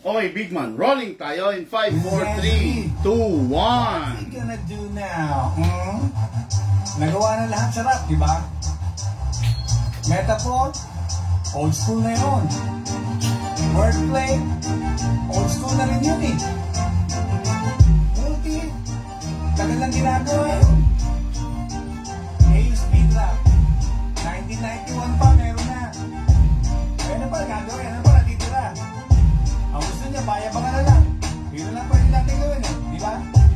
Okay, big man. Rolling tayo in 5, 4, 3, 2, 1. What are you gonna do now? Nagawa na lahat sa rap, di ba? Metaphor, old school na yun. Wordplay, old school na rin yun eh. Multi, tagal lang ginagawa yun. Ngayon, speed rap. 1991 pa, meron na. Kaya na pala gagawin, yan na pala titira. Ang gusto niya, bayabangan na lang. Yun na lang pwede natin gawin eh, di ba?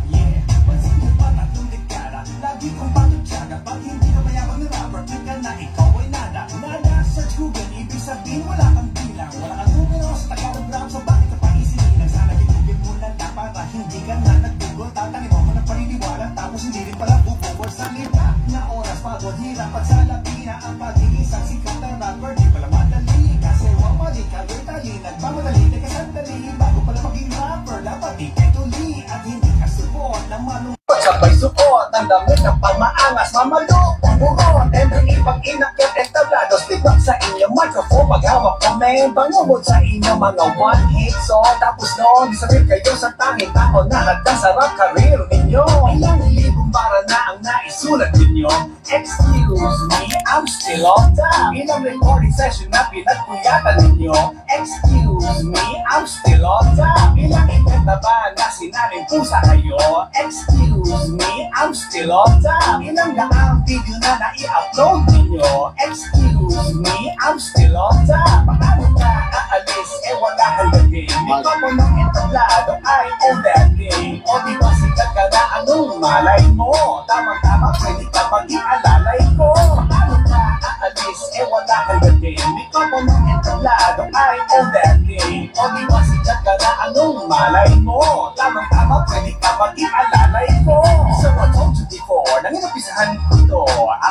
Yeah, pansin mo pa tatlong dekada. Lagi kong patutsaga, pag hindi ka mayabang na rapper, click ka na ikaw ay nada. Nada, search Google, ibig sabihin wala kang bilang. Wala kang numero sa Tagalog rap, so bakit ka pa isinilang? Sana bitugin mo lang na para hindi ka na nag-google. Tatangin mo ng paniniwala, tapos hindi rin pala bubukol sa liba. Na oras, pagod, hirap, at sa lapina, ang pag-iisang sikat na rapper, di pala madali. Kasi wamali, kagay-tali, nagmamadali, teka sandali. Bago pala maging rapper, dapat ikay tuli. At hindi ka support na malungkot. Sabay support, ang damit ng pamaangas, mamalupong buron. Every ibang inakyat and tablados, tibak sa inyong microphone. Paghawak kami, bangumod sa inyong mga one-hit song. Tapos noon, disappear kayo sa tanging tao na hagda sa rap career ninyo. Ilang libong para na ang naisulat ninyo. Excuse me, I'm still on top. Ilang recording session na pinagkuyatan ninyo. Excuse me, I'm still on top. Ilang event na ba na sinaling pusa kayo? Excuse me, I'm still on top. Ilang daang video na nai-upload ninyo? Excuse me, I'm still on top. Paano ka aalis, wala kang dating. Ikaw mo ng entablado, I own that thing. O di ba sikat ka na, anong malay mo? Tamang-tama, pwede ka pag-ialalay ko. Paano ka aalis, wala kang dating. Ikaw mo ng entablado, I own that thing. O di ba sikat ka na, anong malay mo? Tamang-tama, pwede ka pag-ialalay ko. So I told you before, nanginapisahan ko to.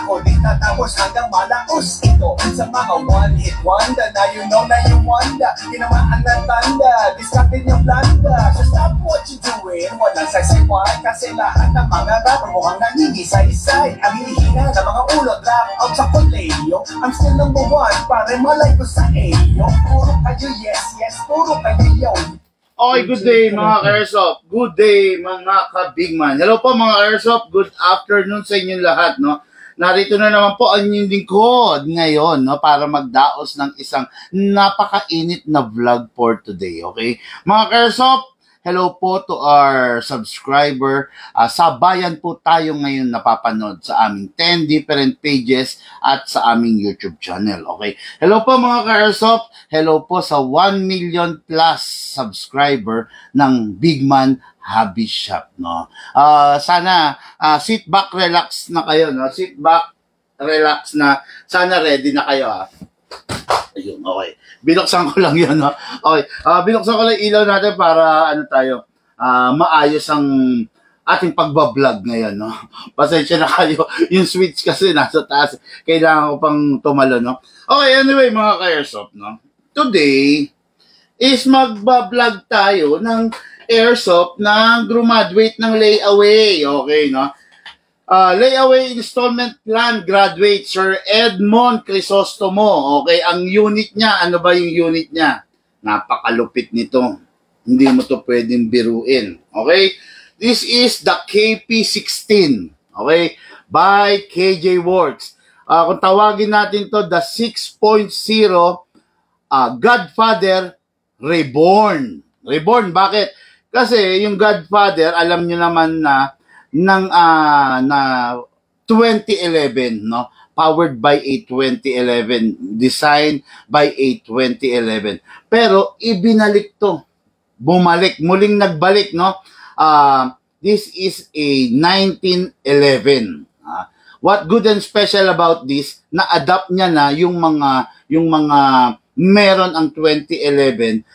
Ako din tatapos hanggang malaos ito. Sa mga one-hit wonder na you know na you wonder. Tinamaan ng tanda, discarded yung blanda. So stop what you doing, walang saysay-why. Kasi lahat ng mga rapper mukhang nangingisay-say. Ang hinihina ng mga ulo, drop out sa koleyo. I'm still number one, pare malay ko sa iyo. Puro kayo yes, yes, puro kayo yo. Okay, good day mga ka-airsoft. Good day mga ka-bigman. Hello po mga ka-airsoft. Good afternoon sa inyong lahat, no? Narito na naman po ang inyong lingkod ngayon, no? Para magdaos ng isang napakainit na vlog for today, okay? Mga ka-airsoft, hello po to our subscriber. Sabayan po tayo ngayon napapanood sa aming 10 different pages at sa aming YouTube channel. Okay? Hello po mga ka-airsoft. Hello po sa 1 million plus subscriber ng Big Man Hobby Shop. No? Sana sit back, relax na kayo. No? Sit back, relax na. Sana ready na kayo. Ayun, okay. Binuksan ko lang yun, no? Okay. Binuksan ko lang ilaw natin para tayo, maayos ang ating pagbablog ngayon, no? Pasensya na kayo. Yung switch kasi nasa taas. Kailangan ko pang tumalo, no? Okay, anyway, mga ka-airsoft, no? Today is magbablog tayo ng airsoft na graduate ng layaway. Okay, no? Layaway installment plan graduate Sir Edmond Crisostomo. Okay, ang unit niya, ano ba yung unit niya? Napakalupit nito. Hindi mo to pwedeng biruin. Okay? This is the KP16. Okay? By KJ Works. Kung tawagin natin to the 6.0 Godfather Reborn. Reborn, bakit? Kasi yung Godfather, alam nyo naman na na 2011, no? Powered by a 2011, designed by a 2011. Pero ibinalik to. Bumalik, muling nagbalik, no? This is a 1911. What good and special about this? Na-adapt niya na yung mga meron ang 2011,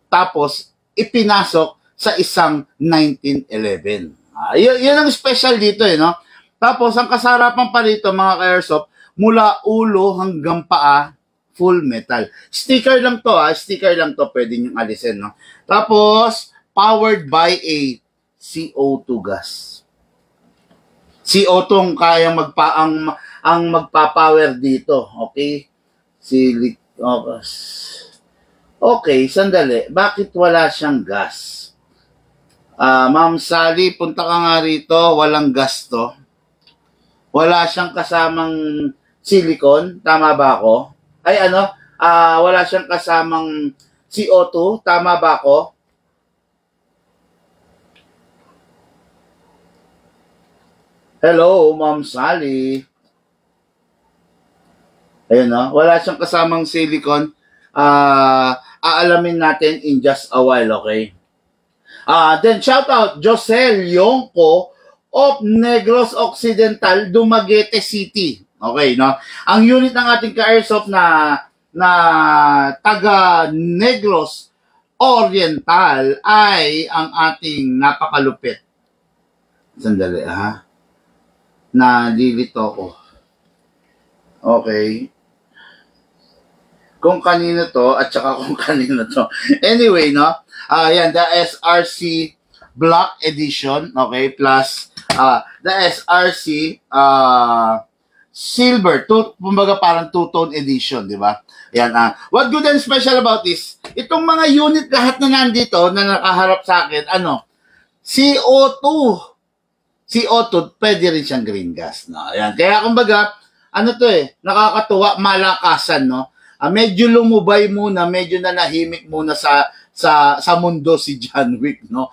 tapos ipinasok sa isang 1911. Yun ang special dito, no? Tapos, ang kasarapan pa rito, mga ka-airsoft, mula ulo hanggang paa, full metal. Sticker lang to, sticker lang to, pwede nyo alisin, no? Tapos, powered by a CO2 gas. CO2 ang kayang magpapower dito, okay? Okay, sandali. Bakit wala siyang gas? Ma'am Sally, punta ka nga rito. Walang gas to. Wala siyang kasamang silicone. Tama ba ako? Ay, ano? Wala siyang kasamang CO2. Tama ba ako? Hello, Ma'am Sally. Ayun, no? Wala siyang kasamang silicone. Aalamin natin in just a while, okay? Then shout out Josel Yongko of Negros Occidental, Dumaguete City. Okay, no? Ang unit ng ating ka-airsoft na taga Negros Oriental ay ang ating napakalupit. Sandali, ha? Nalilito ko. Okay. Kung kanino to at saka kung kanino to. Anyway, no? Yan, the SRC Black Edition, okay, plus the SRC Silver, kumbaga parang two-tone edition, di ba? Yan, what good and special about this? Itong mga unit lahat na nandito na nakaharap sa akin, ano? CO2. CO2, pwede rin siyang green gas, no? Yan, kaya kumbaga, ano to nakakatuwa, malakasan, no? Medyo lumubay muna, medyo nanahimik muna sa mundo si John Wick, no?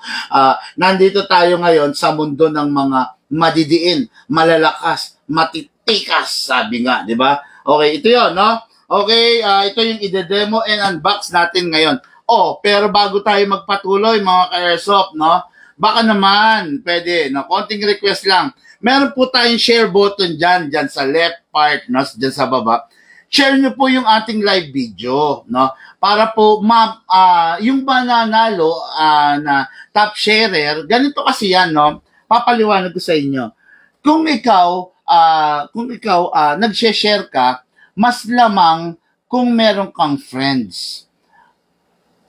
Nandito tayo ngayon sa mundo ng mga madidiin, malalakas, matitikas, sabi nga, di ba? Okay, ito 'yon, no? Okay, ito yung ide-demo and unbox natin ngayon. Pero bago tayo magpatuloy, mga ka-airsoft, no? Baka naman, pwede, no? Konting request lang. Meron po tayong share button dyan sa left part, no? Dyan sa baba. Share nyo po yung ating live video, no? Para po, yung mananalo na top sharer, ganito kasi yan, no? Papaliwanag ko sa inyo. Kung ikaw nag-share ka, mas lamang kung meron kang friends.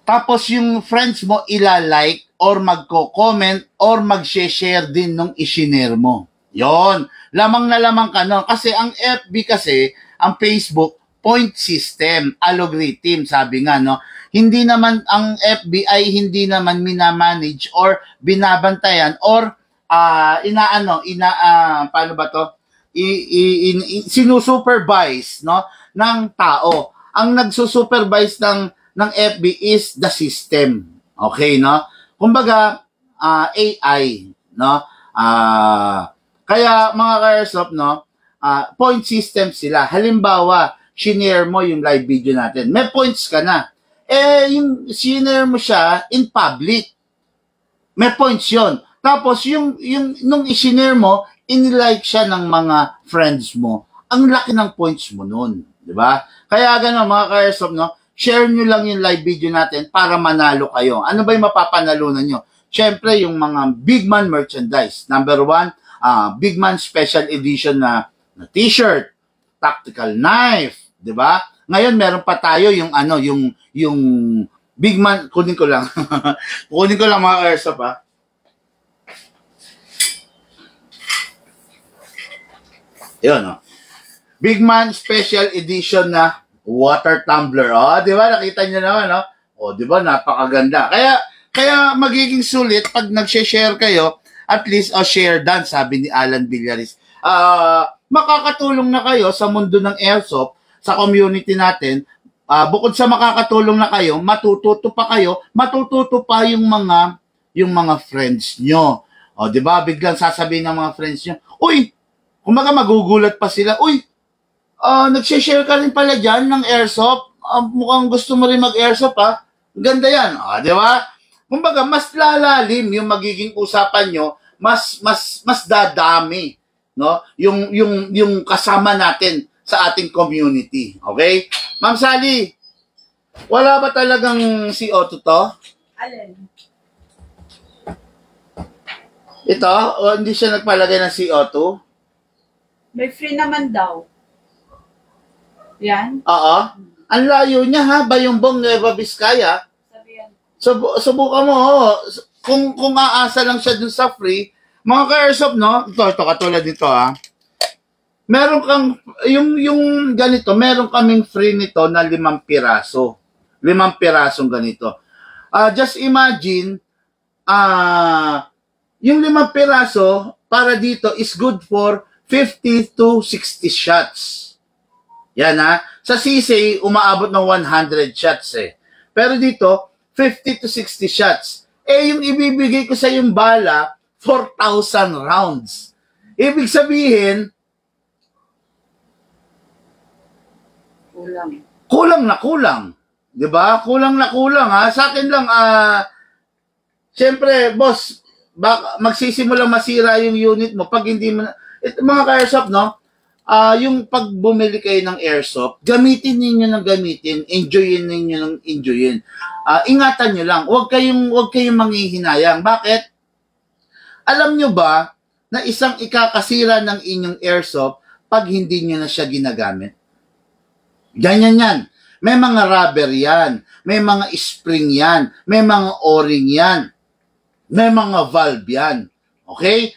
Tapos yung friends mo ilalike or magko-comment or mag-share din nung isinare mo. Yon, lamang na lamang ka, no? Kasi ang FB kasi, ang Facebook, point system, algorithm, sabi nga, no? Hindi naman, ang FB ay hindi naman minamanage or binabantayan or, paano ba to? Sinusupervise, no? Ng tao. Ang nagsusupervise ng FB is the system. Okay, no? Kumbaga, AI, no? Kaya mga ka-airsoft, no, point system sila. Halimbawa, shinare mo yung live video natin. May points ka na. Yung shinare mo siya in public. May points yon. Tapos, nung isinare mo, in-like siya ng mga friends mo. Ang laki ng points mo nun. Diba? Kaya gano'n, mga ka-airsoft, no, share nyo lang yung live video natin para manalo kayo. Ano ba yung mapapanalunan nyo? Siyempre, yung mga Big Man merchandise. Number 1, Big Man Special Edition na t-shirt, tactical knife, 'di ba? Ngayon meron pa tayo yung yung Big Man, kunin ko lang. Kunin ko lang mga airsoft, ha. Yun, no. Big Man Special Edition na water tumbler. 'Di ba? Nakita niyo naman, no? 'Di ba? Napakaganda. Kaya magiging sulit pag nag-share kayo. At least, share done, sabi ni Alan Villaris. Makakatulong na kayo sa mundo ng airsoft, sa community natin. Bukod sa makakatulong na kayo, matututo pa yung mga friends nyo. Di ba? Biglang sasabihin ng mga friends nyo, uy, kumaga magugulat pa sila, uy, nag-share ka rin pala dyan ng airsoft. Mukhang gusto mo rin mag-airsoft, ha? Ganda yan. Di ba? Kumbaga, mas lalalim yung magiging usapan nyo, mas dadami, no? Yung kasama natin sa ating community. Okay? Ma'am Sally, wala ba talagang CO2 to? Alin? Ito? O hindi siya nagpalagay ng CO2? May free naman daw. Yan? Oo. Ang layo niya, ha? Bayumbong, Nueva Vizcaya. Subukan mo, kung aasa lang siya dun sa free, mga ka-airsoft, no? Ito katulad nito, ha? Meron kang, yung ganito, meron kaming free nito na 5 piraso. 5 pirasong ganito. Just imagine, yung 5 piraso para dito is good for 50 to 60 shots. Yan ha. Sa sisay, umaabot ng 100 shots eh. Pero dito, 50 to 60 shots. Eh, yung ibibigay ko sa yung bala, 4,000 rounds. Ibig sabihin, kulang na kulang. Diba? Kulang na kulang ha. Sa akin lang, siyempre, boss, magsisimulang masira yung unit mo pag hindi mo na, mga ka-airsoft, no? Yung pag bumili kayo ng airsoft, gamitin ninyo ng gamitin, enjoyin ninyo ng enjoyin. Ingatan nyo lang, huwag kayong manghihinayang. Bakit? Alam nyo ba na isang ikakasira ng inyong airsoft pag hindi nyo na siya ginagamit? Ganyan yan. May mga rubber yan, may mga spring yan, may mga o-ring yan, may mga valve yan. Okay?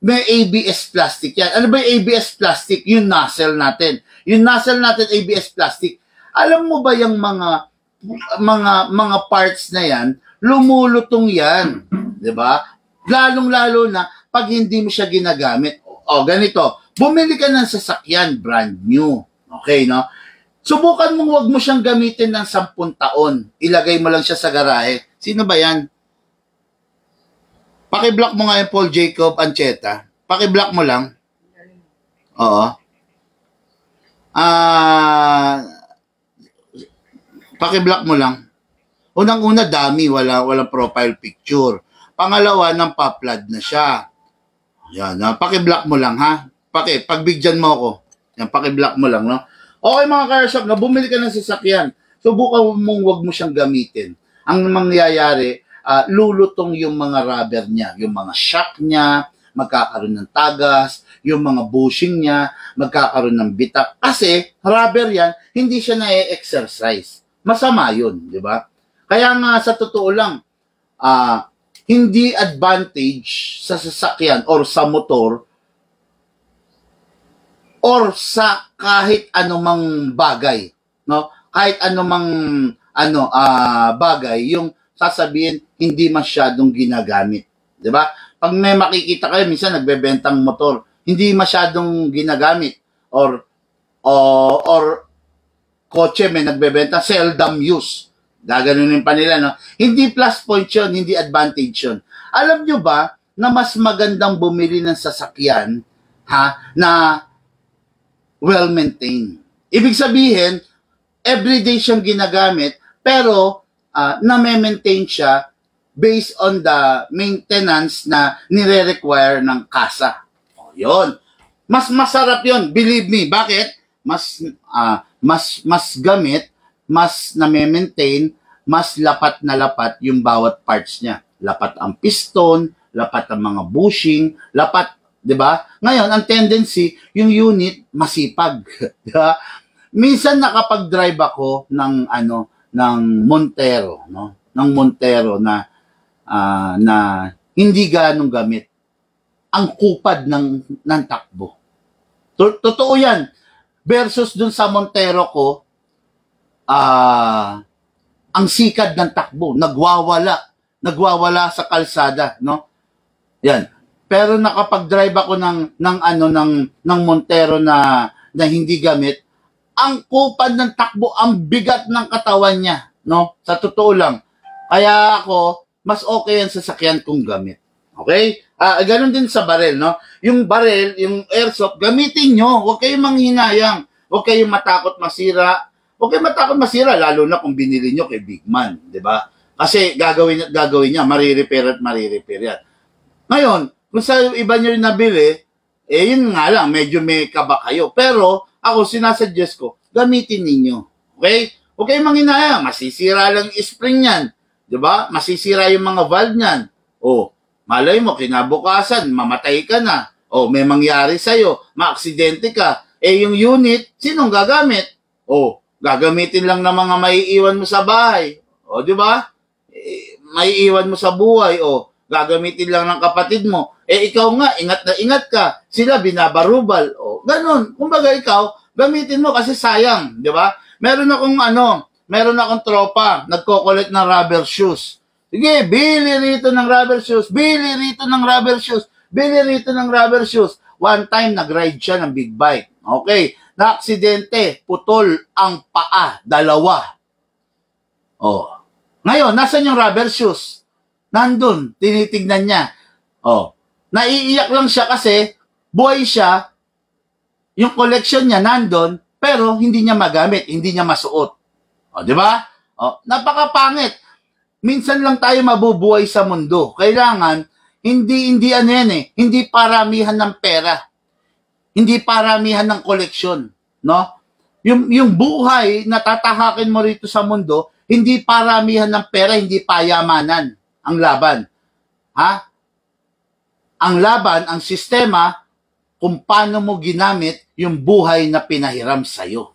May ABS plastic yan. Ano ba yung ABS plastic? Yung nozzle natin. Yung nozzle natin, ABS plastic. Alam mo ba yung mga parts na yan, lumulutong yan. Diba? Lalong-lalo na pag hindi mo siya ginagamit. O, ganito. Bumili ka ng sasakyan, brand new. Okay, no? Subukan mong wag mo siyang gamitin ng 10 taon. Ilagay mo lang siya sa garahe. Sino ba yan? Paki-block mo nga yung Paul Jacob Ancheta. Paki-block mo lang. Oo. Paki-block mo lang. Unang-una, dami. Walang profile picture. Pangalawa, nang pa-flood na siya. Yan. Paki-block mo lang, ha? Pagbigyan mo ako. Yan, paki-block mo lang, no? Okay, mga ka-airsoft, na bumili ka ng sasakyan. Subukan mong wag mo siyang gamitin. Ang mangyayari, lulutong yung mga rubber niya, yung mga shock niya, magkakaroon ng tagas, yung mga bushing niya, magkakaroon ng bitak. Kasi, rubber yan, hindi siya na-exercise. Masama yun, di ba? Kaya nga, sa totoo lang, hindi advantage sa sasakyan or sa motor or sa kahit anumang bagay, no? Kahit anumang bagay, yung sasabihin hindi masyadong ginagamit, 'di ba? Pag may makikita kayo minsan nagbebentang motor, hindi masyadong ginagamit or kotse may nagbebenta seldom use. Gaganunin pa nila, no? Hindi plus point 'yon, hindi advantage 'yon. Alam nyo ba na mas magandang bumili ng sasakyan na well-maintained. Ibig sabihin, everyday siyang ginagamit, pero na-maintain siya based on the maintenance na nire-require ng kasa. O, yun. Mas masarap yun. Believe me. Bakit? Mas gamit, mas na-maintain, mas lapat na lapat yung bawat parts niya. Lapat ang piston, lapat ang mga bushing, lapat, 'di ba? Ngayon, ang tendency, yung unit masipag, 'di ba? Minsan nakapag-drive ako ng Montero, no? Ng Montero na hindi ganong gamit. Ang kupad ng takbo. Totoo 'yan. Versus dun sa Montero ko, ang sikad ng takbo, nagwawala sa kalsada, no? Yan. Pero nakapag-drive ako ng Montero na hindi gamit, ang kupad ng takbo, ang bigat ng katawan niya, no? Sa totoo lang. Kaya ako, mas okay yan sa sasakyan kung gamit. Okay? Ganun din sa barel, no? Yung barel, yung airsoft, gamitin nyo. Huwag kayong manghinayang. Huwag kayong matakot masira. Huwag kayong matakot masira, lalo na kung binili nyo kay Big Man, di ba? Kasi gagawin niya, marirepair yan. Ngayon, kung sa iba nyo rin nabili, yun nga lang, medyo may kaba kayo. Pero, ako, sinasuggest ko, gamitin ninyo. Okay? Huwag kayong manghinayang, masisira lang yung spring yan. Di ba? Masisira yung mga valve niyan. O, malay mo, kinabukasan, mamatay ka na. O, may mangyari sa'yo, maaksidente ka. Yung unit, sinong gagamit? O, gagamitin lang ng mga maiiwan mo sa bahay. O, di ba? Maiiwan mo sa buhay. O, gagamitin lang ng kapatid mo. Ikaw nga, ingat na ingat ka. Sila binabarubal. O, ganun. Kumbaga ikaw, gamitin mo kasi sayang. Di ba? Meron meron akong tropa, nagko-collect ng rubber shoes. Sige, bili rito ng rubber shoes, bili rito ng rubber shoes, bili rito ng rubber shoes. One time, nag-ride siya ng big bike. Okay, na-aksidente, putol ang paa, 2. Oh. Ngayon, nasan yung rubber shoes? Nandun, tinitignan niya. Oh. Naiiyak lang siya kasi buhay siya, yung collection niya nandun, pero hindi niya magamit, hindi niya masuot. O, di ba? O, napakapangit. Minsan lang tayo mabubuhay sa mundo. Kailangan, hindi ano yan eh, hindi paramihan ng pera. Hindi paramihan ng koleksyon. No? Yung buhay na tatahakin mo rito sa mundo, hindi paramihan ng pera, hindi payamanan ang laban. Ha? Ang laban, ang sistema, kung paano mo ginamit yung buhay na pinahiram sa'yo.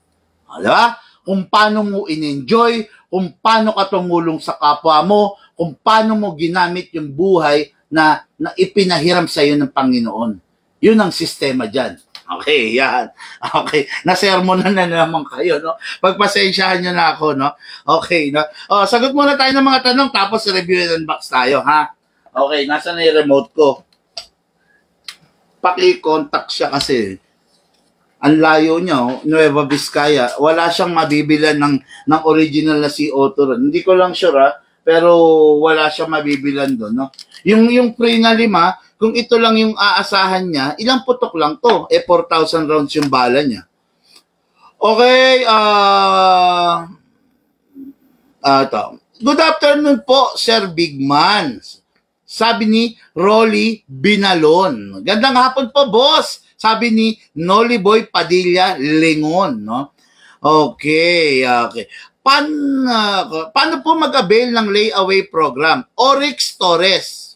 Diba? Kung paano mo in-enjoy, kung paano ka tumulong sa kapwa mo, kung paano mo ginamit yung buhay na ipinahiram sa'yo ng Panginoon. Yun ang sistema dyan. Okay, yan. Okay, nasermonan na naman kayo, no? Pagpasensyahan nyo na ako, no? Okay, no? O, sagot muna tayo ng mga tanong, tapos review and unbox tayo, ha? Okay, nasa na yung remote ko? Paki-contact siya kasi ang layo niya, Nueva Vizcaya, wala siyang mabibilan ng original na CO2 ron. Hindi ko lang sure, ha? Pero wala siyang mabibilan doon, no? Yung free na 5, kung ito lang yung aasahan niya, ilang putok lang to? 4,000 rounds yung bala niya. Okay, ito. Good afternoon po, Sir Bigman. Sabi ni Rolly Binalon. Gandang hapon po, boss. Sabi ni Noli Boy Padilla Lingon, no? Okay. Paano po mag-avail ng layaway program? Oryx Torres.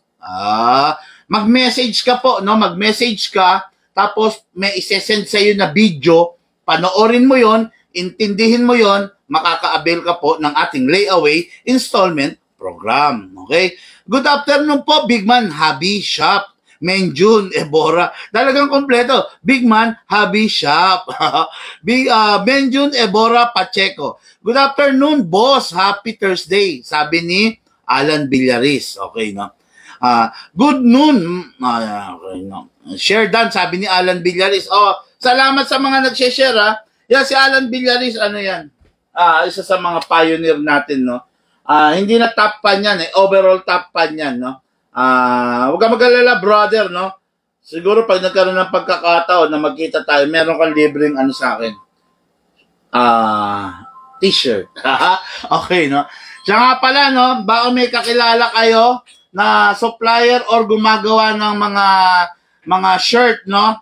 Mag-message ka po, no? Mag-message ka, tapos may isesend sa'yo na video, panoorin mo yon, intindihin mo yon, makaka-avail ka po ng ating layaway installment program. Okay? Good afternoon po, Bigman Hobby Shop. Menjun Ebora. Talagang kompleto. Bigman Hobby Shop. Menjun Ebora Pacheco. Good afternoon, boss. Happy Thursday. Sabi ni Alan Villaris. Okay, no? Good noon. Okay, no? Share done, sabi ni Alan Villaris. Oh, salamat sa mga nag-share, ha? Yan, si Alan Villaris, ano yan? Isa sa mga pioneer natin, no? Hindi na top pan yan, eh. Overall top pan yan, no? Huwag ka mag-alala, brother, no? Siguro pag nagkaroon ng pagkakataon na magkita tayo, meron kang libreng ano sa akin. T-shirt. Okay, no? Siya nga pala, no? Baka may kakilala kayo na supplier or gumagawa ng mga shirt, no?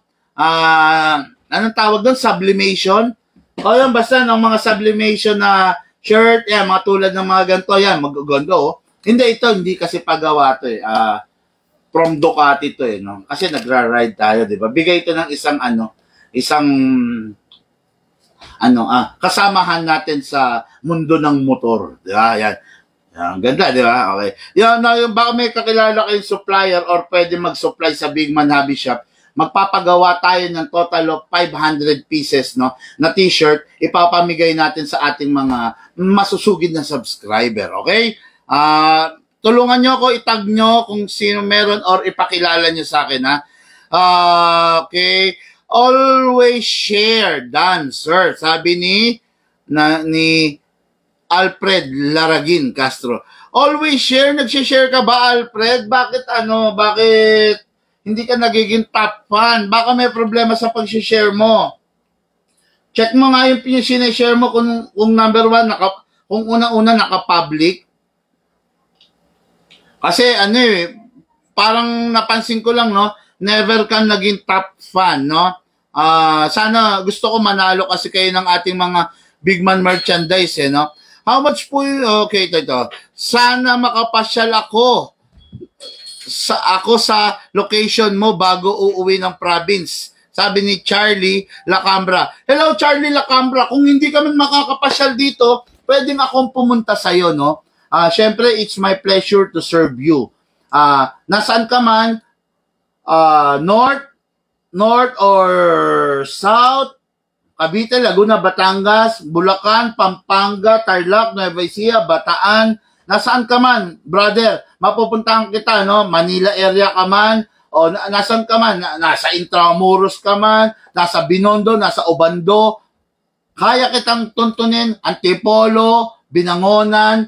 Anong tawag doon? Sublimation? O yan, basta ng mga sublimation na shirt, yan, mga tulad ng mga ganito, yan, mag-gondo, oh. Hindi, ito, hindi kasi pagawa to, eh. From Ducati to, eh, no? Kasi nagra-ride tayo, di ba? Bigay ito ng kasamahan natin sa mundo ng motor, di ba? Yan. Yan, ganda, di ba? Okay. Yan, yung baka may kakilala kayong supplier or pwede mag-supply sa Bigman Hobby Shop, magpapagawa tayo ng total of 500 pieces, no, na t-shirt, ipapamigay natin sa ating mga masusugid na subscriber, okay? Tulungan nyo ako, itag nyo kung sino meron or ipakilala nyo sa akin, ha? Okay. Always share, done, sir. Sabi ni Alfred Laragin Castro. Always share, nagsishare ka ba, Alfred? Bakit hindi ka nagiging top fan? Baka may problema sa pag-share mo. Check mo nga yung sinishare mo kung number 1, kung unang-una naka-public. Kasi parang napansin ko lang, no, never kang naging top fan, no? Sana gusto ko manalo kasi kayo ng ating mga Bigman merchandise, eh, no? How much po okay, ito. Sana makapasyal ako sa location mo bago uuwi ng province. Sabi ni Charlie Lacambra. Hello, Charlie Lacambra. Kung hindi ka man makakapasyal dito, pwedeng akong pumunta sa'yo, no? Syempre, it's my pleasure to serve you. Nasaan ka man, north or south, Cavite, Laguna, Batangas, Bulacan, Pampanga, Tarlac, Nueva Ecija, Bataan, nasaan ka man, brother, mapupuntahan kita, no? Manila area ka man, o nasaan ka man, nasa Intramuros ka man, nasa Binondo, nasa Obando, kaya kitang tuntunin, Antipolo, Binangonan,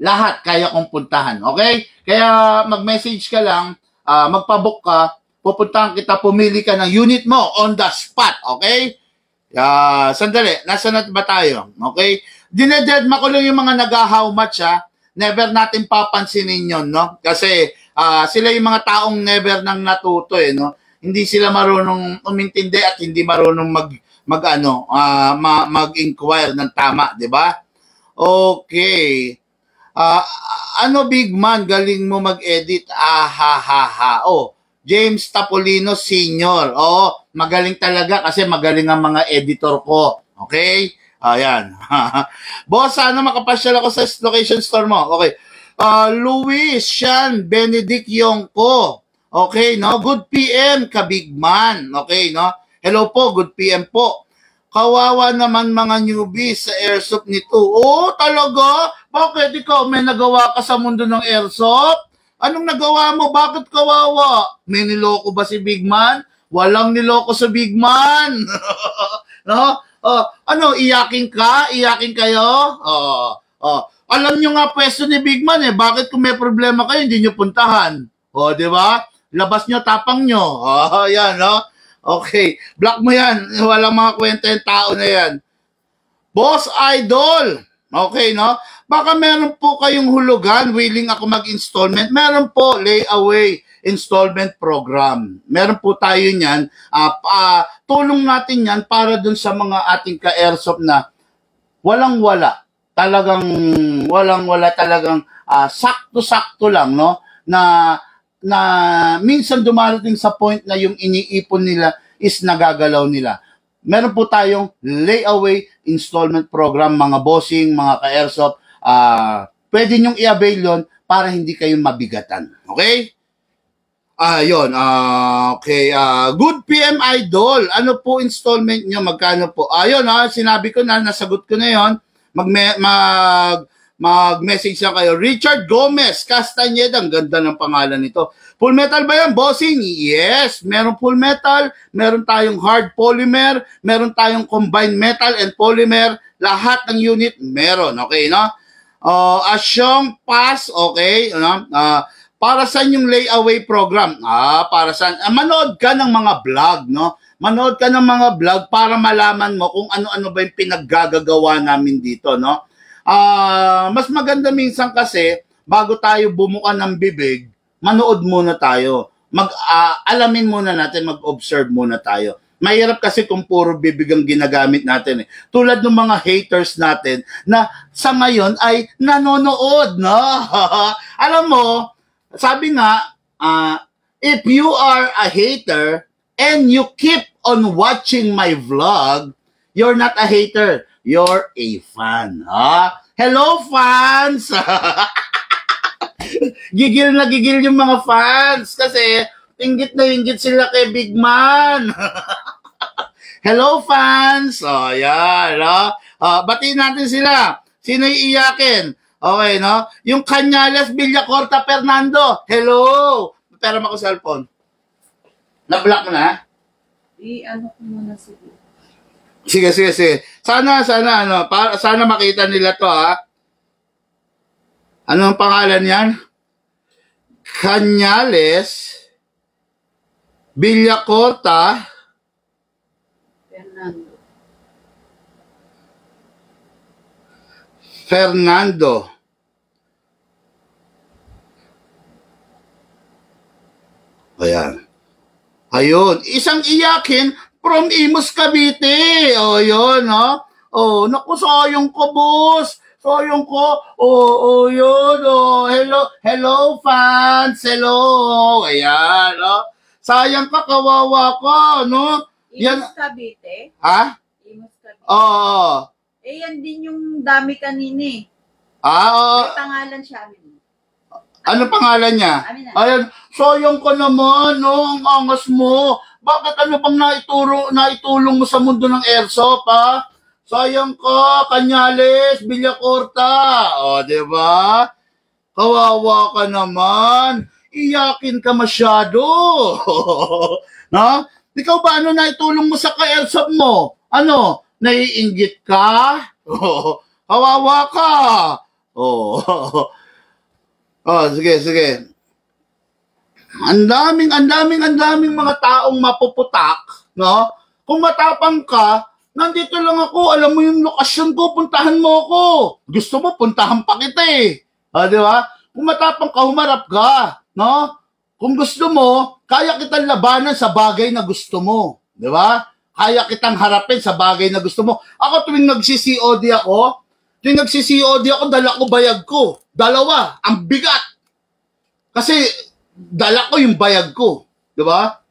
lahat kaya kong puntahan, okay? Kaya mag-message ka lang, magpabook ka, pupuntahan kita, pumili ka ng unit mo on the spot, okay? Sandali, nasa na ba tayo? Okay? Dinededma ko lang yung mga nag-how much, never natin papansinin yun, no? Kasi sila yung mga taong never nang natuto, no? Hindi sila marunong umintindi at hindi marunong mag-inquire ng tama, di ba? Okay. Ano, big man, galing mo mag-edit? Oh, James Tapolino Sr. Oo, magaling talaga kasi magaling ang mga editor ko. Okay? Ayan. Boss, sana makapasyal ako sa location store mo. Okay. Luis, Sean, Benedict Yongko. Okay, no? Good PM, ka-big man. Okay, no? Hello po, good PM po. Kawawa naman mga newbies sa airsoft nito. Oh, talaga? Bakit ikaw may nagawa ka sa mundo ng airsoft? Anong nagawa mo? Bakit kawawa? May niloko ba si Big Man? Walang niloko sa Big Man. No? Ano, iyakin ka? Iyakin kayo? Alam nyo nga pwesto ni Big Man Bakit kung may problema kayo, hindi nyo puntahan? Di ba? Labas nyo, tapang nyo. Yan, no? Okay. Block mo yan. Walang mga kwenta yung tao na yan. Boss Idol. Okay, no? Baka meron po kayong hulugan, willing ako mag-installment. Meron po, layaway installment program. Meron po tayo niyan. Tulong natin yan para dun sa mga ating ka-airsoft na walang-wala. Talagang walang-wala, talagang sakto-sakto lang, no? Na minsan dumarating sa point na yung iniipon nila is nagagalaw nila. Meron po tayong layaway installment program, mga bossing, mga ka-airsoft. Pwede nyong i-avail yun para hindi kayo mabigatan. Okay? Yun. Okay. Good PM Idol. Ano po installment nyo? Magkano po? Yun, sinabi ko na, nasagot ko na yun. Mag-message lang kayo. Richard Gomez, Castaneda. Ang ganda ng pangalan nito. Full metal ba yan, bossing? Yes. Meron full metal. Meron tayong hard polymer. Meron tayong combined metal and polymer. Lahat ng unit meron. Okay, no? Asyong pass. Okay. Para saan yung layaway program? Para saan? Manood ka ng mga vlog, no? Manood ka ng mga vlog para malaman mo kung ano-ano ba yung pinaggagawa namin dito, no? Mas maganda minsan kasi, bago tayo bumuka ng bibig, manood muna tayo. Alamin muna natin, mag-observe muna tayo. Mahirap kasi kung puro bibig ang ginagamit natin. Tulad ng mga haters natin na sa ngayon ay nanonood, no? Alam mo, sabi nga, if you are a hater and you keep on watching my vlog, you're not a hater. You're a fan. Hello, fans! Gigil na gigil yung mga fans kasi inggit na inggit sila kay Big Man. Hello, fans! Yan, no? Batiin natin sila. Sino iiyakin? Okay, no? Yung Cañales Villacorta Fernando. Hello! Pera mo ko cellphone. Na-block mo na? Ano ko muna siguro. Sige. Sana makita nila to, Ano ang pangalan yan? Cañales Villacorta Fernando. Ayan. Ayun. Isang iyakin from Imus, Cavite. Yun, no? Naku, sayang ko, boss. Sayang ko. Yun. Hello, fans. Hello. Ayan, no? Sayang ka, kawawa ka, no? Imus, Cavite? Ha? Imus, Cavite. Oo. Yan din yung dami kanina. Oo. May pangalan siya, amin. Ano pangalan niya? Ayan, sayang ka naman, no? Ang angas mo. Bakit ano bang naitulong mo sa mundo ng airsoft, ha? Sayang ka, Kanyales, Villacorta. O, di ba? Kawawa ka naman. Iyakin ka masyado. No? Ikaw ba, ano naitulong mo sa ka-airsoft mo? Ano? Naiinggit ka? Kawawa ka. Sige. Ang daming mga taong mapuputak, no? Kung matapang ka, nandito lang ako, alam mo yung lokasyon ko, puntahan mo ako. Gusto mo, puntahan pa kita eh. Di ba? Kung matapang ka, humarap ka, no? Kung gusto mo, kaya kitang labanan sa bagay na gusto mo. Di ba? Kaya kitang harapin sa bagay na gusto mo. Ako tuwing nagsi-COD ako, dala ko bayag ko. Dalawa, ang bigat. Kasi, dala ko yung bayag ko. Di ba?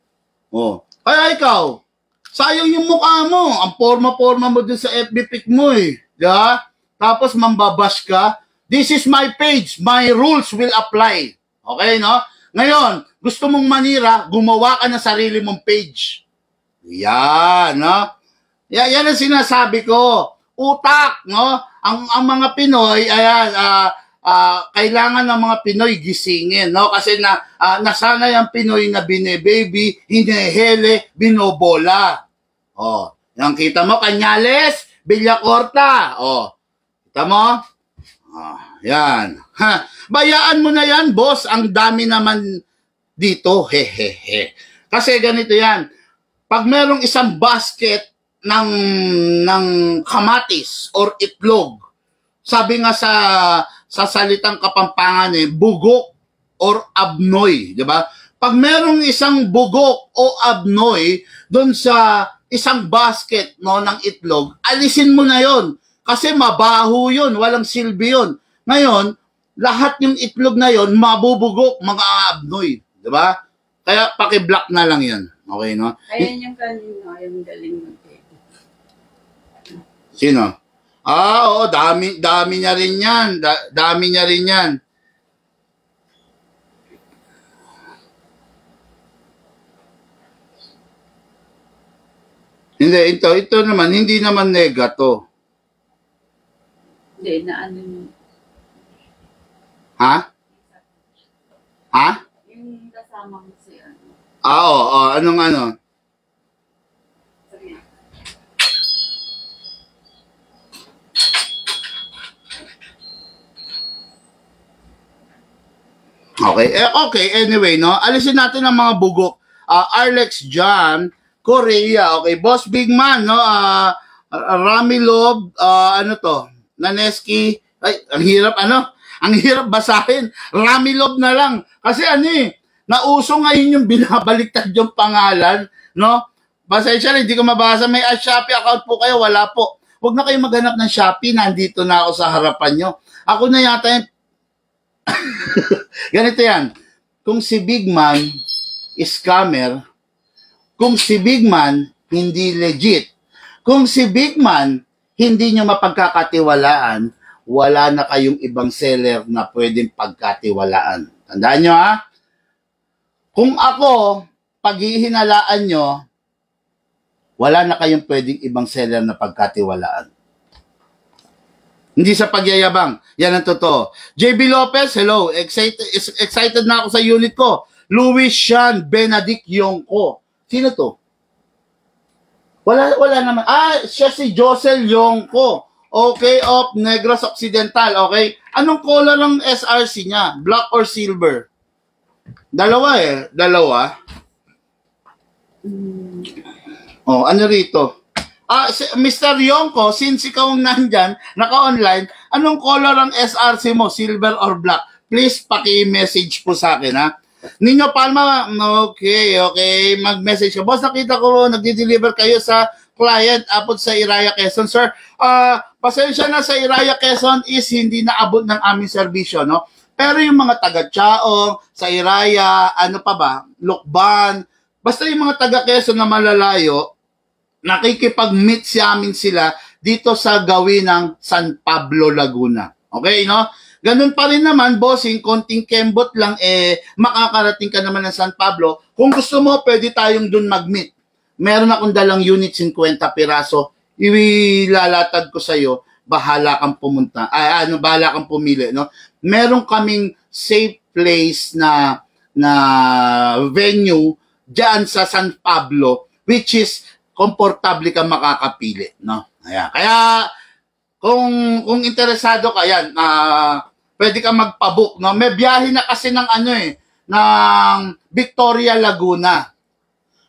Kaya ikaw, sayang yung mukha mo. Ang forma-forma mo dun sa FB pic mo eh. Di ba? Tapos mambabash ka. This is my page. My rules will apply. Okay, no? Ngayon, gusto mong manira, gumawa ka ng sarili mong page. Yan, no? Yan ang sinasabi ko. Utak, no? Ang mga Pinoy, ayan, kailangan ng mga Pinoy gisingin, no? Kasi nasanay ang Pinoy na bine-baby, hinehele, binobola. Yan kita mo, Kanyales, Villacorta. Kita mo? Yan. Bayaan mo na yan, boss. Ang dami naman dito. Hehehe. Kasi ganito yan. Pag merong isang basket ng kamatis or itlog, sabi nga sa salitang Kapampangan bugok or abnoy, di ba? Pag merong isang bugok o abnoy doon sa isang basket, no, ng itlog, alisin mo na yon kasi mabaho yon, walang silbi yon. Ngayon, lahat yung itlog na yon mabubugok, mga abnoy, di ba? Kaya paki-block na lang yan. Okay, no? Ayan yung kanino, yung galing mag-edit. Sino? Oo, dami niya rin yan. Dami niya rin yan. Hindi, ito naman, hindi naman negato. Hindi, na ano yun. Ha? Yung kasama mo si ano. Oo, anong ano? Sorry. Okay, anyway, no? Alisin natin ang mga bugok. Arlex John, Korea, okay. Boss Big Man, no? Ramilov, ano to? Naneski, ay, ang hirap basahin. Ramilov na lang. Kasi nauso ngayon yung binabaliktad yung pangalan, no? Pasensya, hindi ko mabasa. May Shopee account po kayo, wala po. Huwag na kayo maghanap ng Shopee, nandito na ako sa harapan nyo. Ako na yata yung ganito yan. Kung si Big Man scammer, kung si Big Man hindi legit, kung si Big Man hindi nyo mapagkakatiwalaan, wala na kayong ibang seller na pwedeng pagkatiwalaan. Tandaan nyo, ha? Kung ako, paghihinalaan nyo, wala na kayong pwedeng ibang seller na pagkatiwalaan. Hindi sa pagyayabang. Yan ang totoo. JB Lopez, hello. Excited na ako sa unit ko. Louis Sean Benedict Yongko. Sino to? Wala naman. Siya si Josel Yongko. Okay, of Negros Occidental. Okay? Anong color ng SRC niya? Black or silver? Dalawa. Ano rito? Mr. Yongko, since ikaw nandyan, naka-online, anong color ang SRC mo? Silver or black? Please, paki-message po sa akin, ha? Nino Palma, okay. Mag-message ka. Boss, nakita ko, nagdi-deliver kayo sa client abot sa Iraya, Quezon. Sir, pasensya na sa Iraya, Quezon is hindi naabot ng aming serbisyo, no? Pero yung mga taga-Chaong, sa Iraya, ano pa ba? Lukban, basta yung mga taga-Quezon na malalayo, nakikipag-meet sa amin sila dito sa gawin ng San Pablo, Laguna. Okay, no? ganun pa rin naman, bossing, konting kembot lang, makakarating ka naman ng San Pablo. Kung gusto mo, pwede tayong dun mag-meet. Meron akong dalang unit, 50 piraso, ilalatag ko sa'yo, bahala kang pumunta, bahala kang pumili, no? Meron kaming safe place na venue diyan sa San Pablo, which is komportable ka makakapili, no? Ayan. Kaya kung interesado ka yan, pwede ka magpa-book, no? May biyahe na kasi ng ng Victoria Laguna.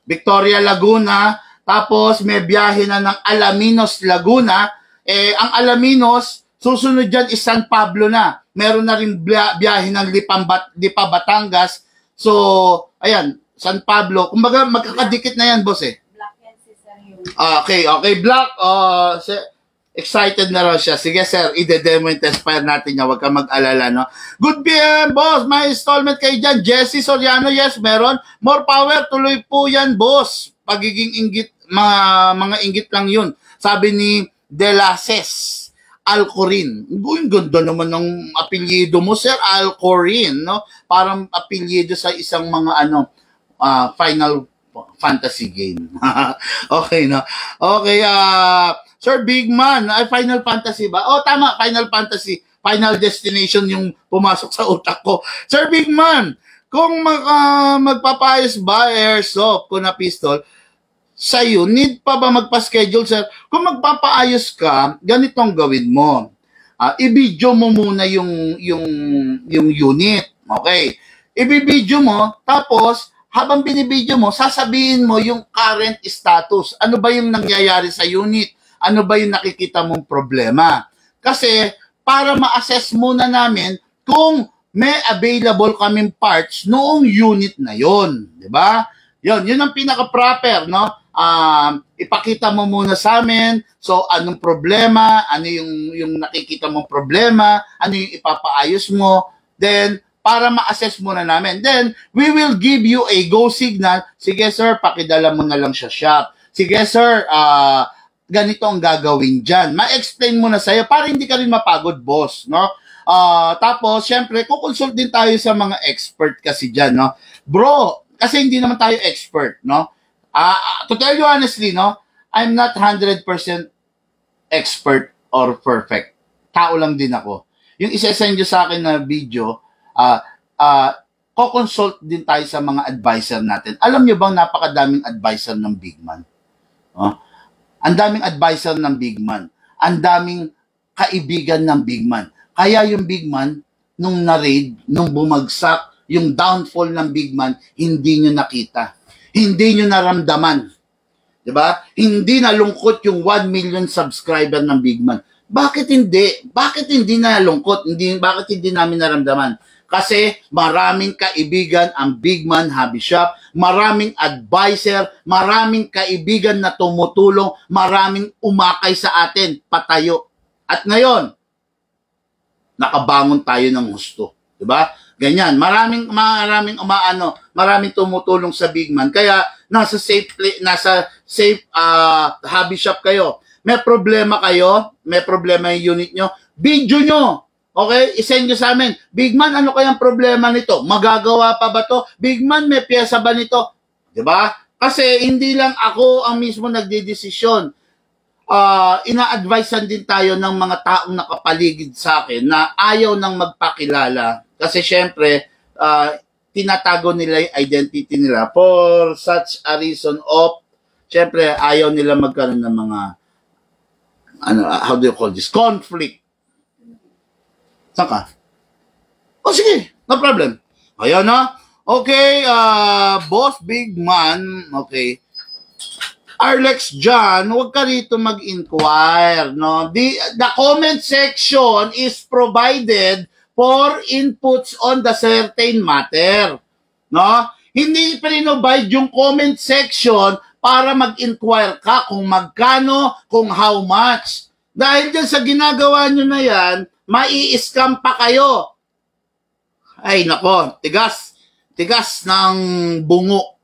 Victoria Laguna, tapos may biyahe na ng Alaminos Laguna. Ang Alaminos, susunod dyan is San Pablo na. Meron na rin biyahe ng Lipa Batangas. So, ayan, San Pablo. Kumbaga, magkakadikit na yan, boss Black yan si Sir yung... Okay, Black. Excited na raw siya. Sige, sir, ide-demo yung test fire natin niya. Huwag ka mag-alala, no? Good PM, boss. May installment kayo dyan. Jesse Soriano, yes, meron. More power. Tuloy po yan, boss. Pagiging inggit, mga inggit lang yun. Sabi ni Delaces. Alcorin. Ang ganda naman ng apelyido mo, sir. Alcorin, no? Parang apelyido sa isang mga Final Fantasy game. Okay, no? Okay, Sir Big Man, Final Fantasy ba? Oh, tama, Final Fantasy. Final Destination yung pumasok sa utak ko. Sir Big Man, kung magpapayos ba airsoft ko na pistol, sa'yo, need pa ba magpa-schedule, sir? Kung magpapaayos ka, ganitong gawin mo. I-video mo muna yung unit. Okay. I-video mo, tapos, habang binibidyo mo, sasabihin mo yung current status. Ano ba yung nangyayari sa unit? Ano ba yung nakikita mong problema? Kasi, para ma-assess muna namin kung may available kaming parts noong unit na yon, di ba? Yun ang pinaka-proper, no? Ipakita mo muna sa amin, so anong problema, ano yung nakikita mong problema, ano yung ipapaayos mo, then, para ma-assess muna namin. Then, we will give you a go signal. Sige, sir, pakidala mo na lang sa shop. Sige, sir, ganito ang gagawin dyan. Ma-explain mo na sa'yo para hindi ka rin mapagod, boss, no? Tapos, syempre, kukonsult din tayo sa mga expert kasi dyan, no? Bro, kasi hindi naman tayo expert, no? To tell you honestly, no? I'm not 100% expert or perfect. Tao lang din ako. Yung isa-send nyo sa akin na video, kukonsult din tayo sa mga advisor natin. Alam nyo bang napakadaming advisor ng Big Man? Ang daming advisor ng Big Man. Ang daming kaibigan ng Big Man. Kaya yung Big Man, nung na-raid, nung bumagsak, yung downfall ng Big Man, hindi nyo nakita. Hindi nyo naramdaman. Diba? Hindi nalungkot yung 1 million subscriber ng Big Man. Bakit hindi? Bakit hindi nalungkot? Bakit hindi namin naramdaman? Kasi maraming kaibigan ang Big Man Hobby Shop, maraming advisor, maraming kaibigan na tumutulong, maraming umakay sa atin, patayo. At ngayon, nakabangon tayo ng husto. Diba? Ganyan. Maraming tumutulong sa Big Man. Kaya nasa safe hobby shop kayo. May problema kayo, may problema yung unit nyo, video nyo. Okay? I-send nyo sa amin. Big Man, ano kayang problema nito? Magagawa pa ba to? Big Man, may piyesa ba nito? Diba? Kasi hindi lang ako ang mismo nagdidesisyon. Ina-advisean din tayo ng mga taong nakapaligid sa akin na ayaw nang magpakilala. Kasi syempre, tinatago nila yung identity nila for such a reason of, syempre, ayaw nila magkaroon ng mga, how do you call this? Conflict. Saan ka? O sige, no problem. Ayan na. Okay, Boss Big Man, okay. Arlex John, huwag ka rito mag-inquire, no? The comment section is provided for inputs on the certain matter, no? Hindi provide yung comment section para mag-inquire ka kung magkano, kung how much. Dahil dyan sa ginagawa nyo na yan, mai-scam pa kayo. Ay, nako, tigas ng bungo.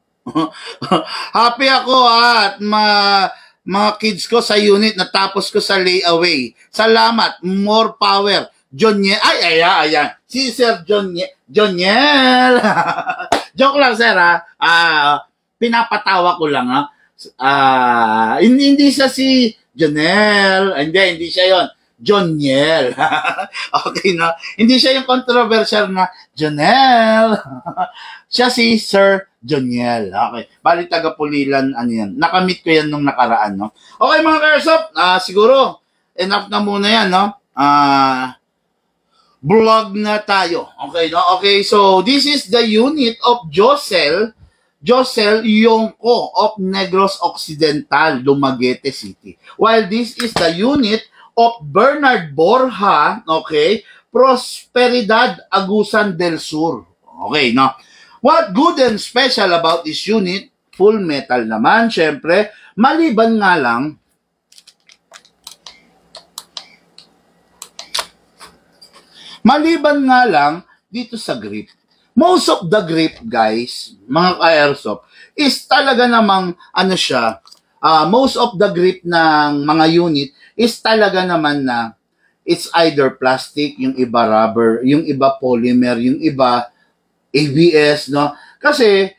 Happy ako at mga kids ko sa unit natapos ko sa layaway. Salamat, more power. Joniel. Ay, ayan. Si Sir Joniel. Joke lang, sir, ha? Pinapatawa ko lang, ha? Hindi siya si Jonel. Hindi siya yon. Joniel. Okay, no? Hindi siya yung controversial na Jonel. Siya si Sir Joniel. Okay. Bali, taga-Pulilan, ano yan. Nakamit ko yan nung nakaraan, no? Okay, mga Karsop, siguro, enough na muna yan, no? Vlog na tayo. Okay, no? Okay, so this is the unit of Josel Yongko of Negros Occidental, Dumaguete City. While this is the unit of Bernard Borja, okay, Prosperidad, Agusan del Sur. Okay, no? What good and special about this unit? Full metal naman, syempre. Maliban nga lang dito sa grip. Most of the grip, guys, mga ka-airsoft, is talaga namang, most of the grip ng mga unit is talaga naman na it's either plastic, yung iba rubber, yung iba polymer, yung iba ABS, no? Kasi,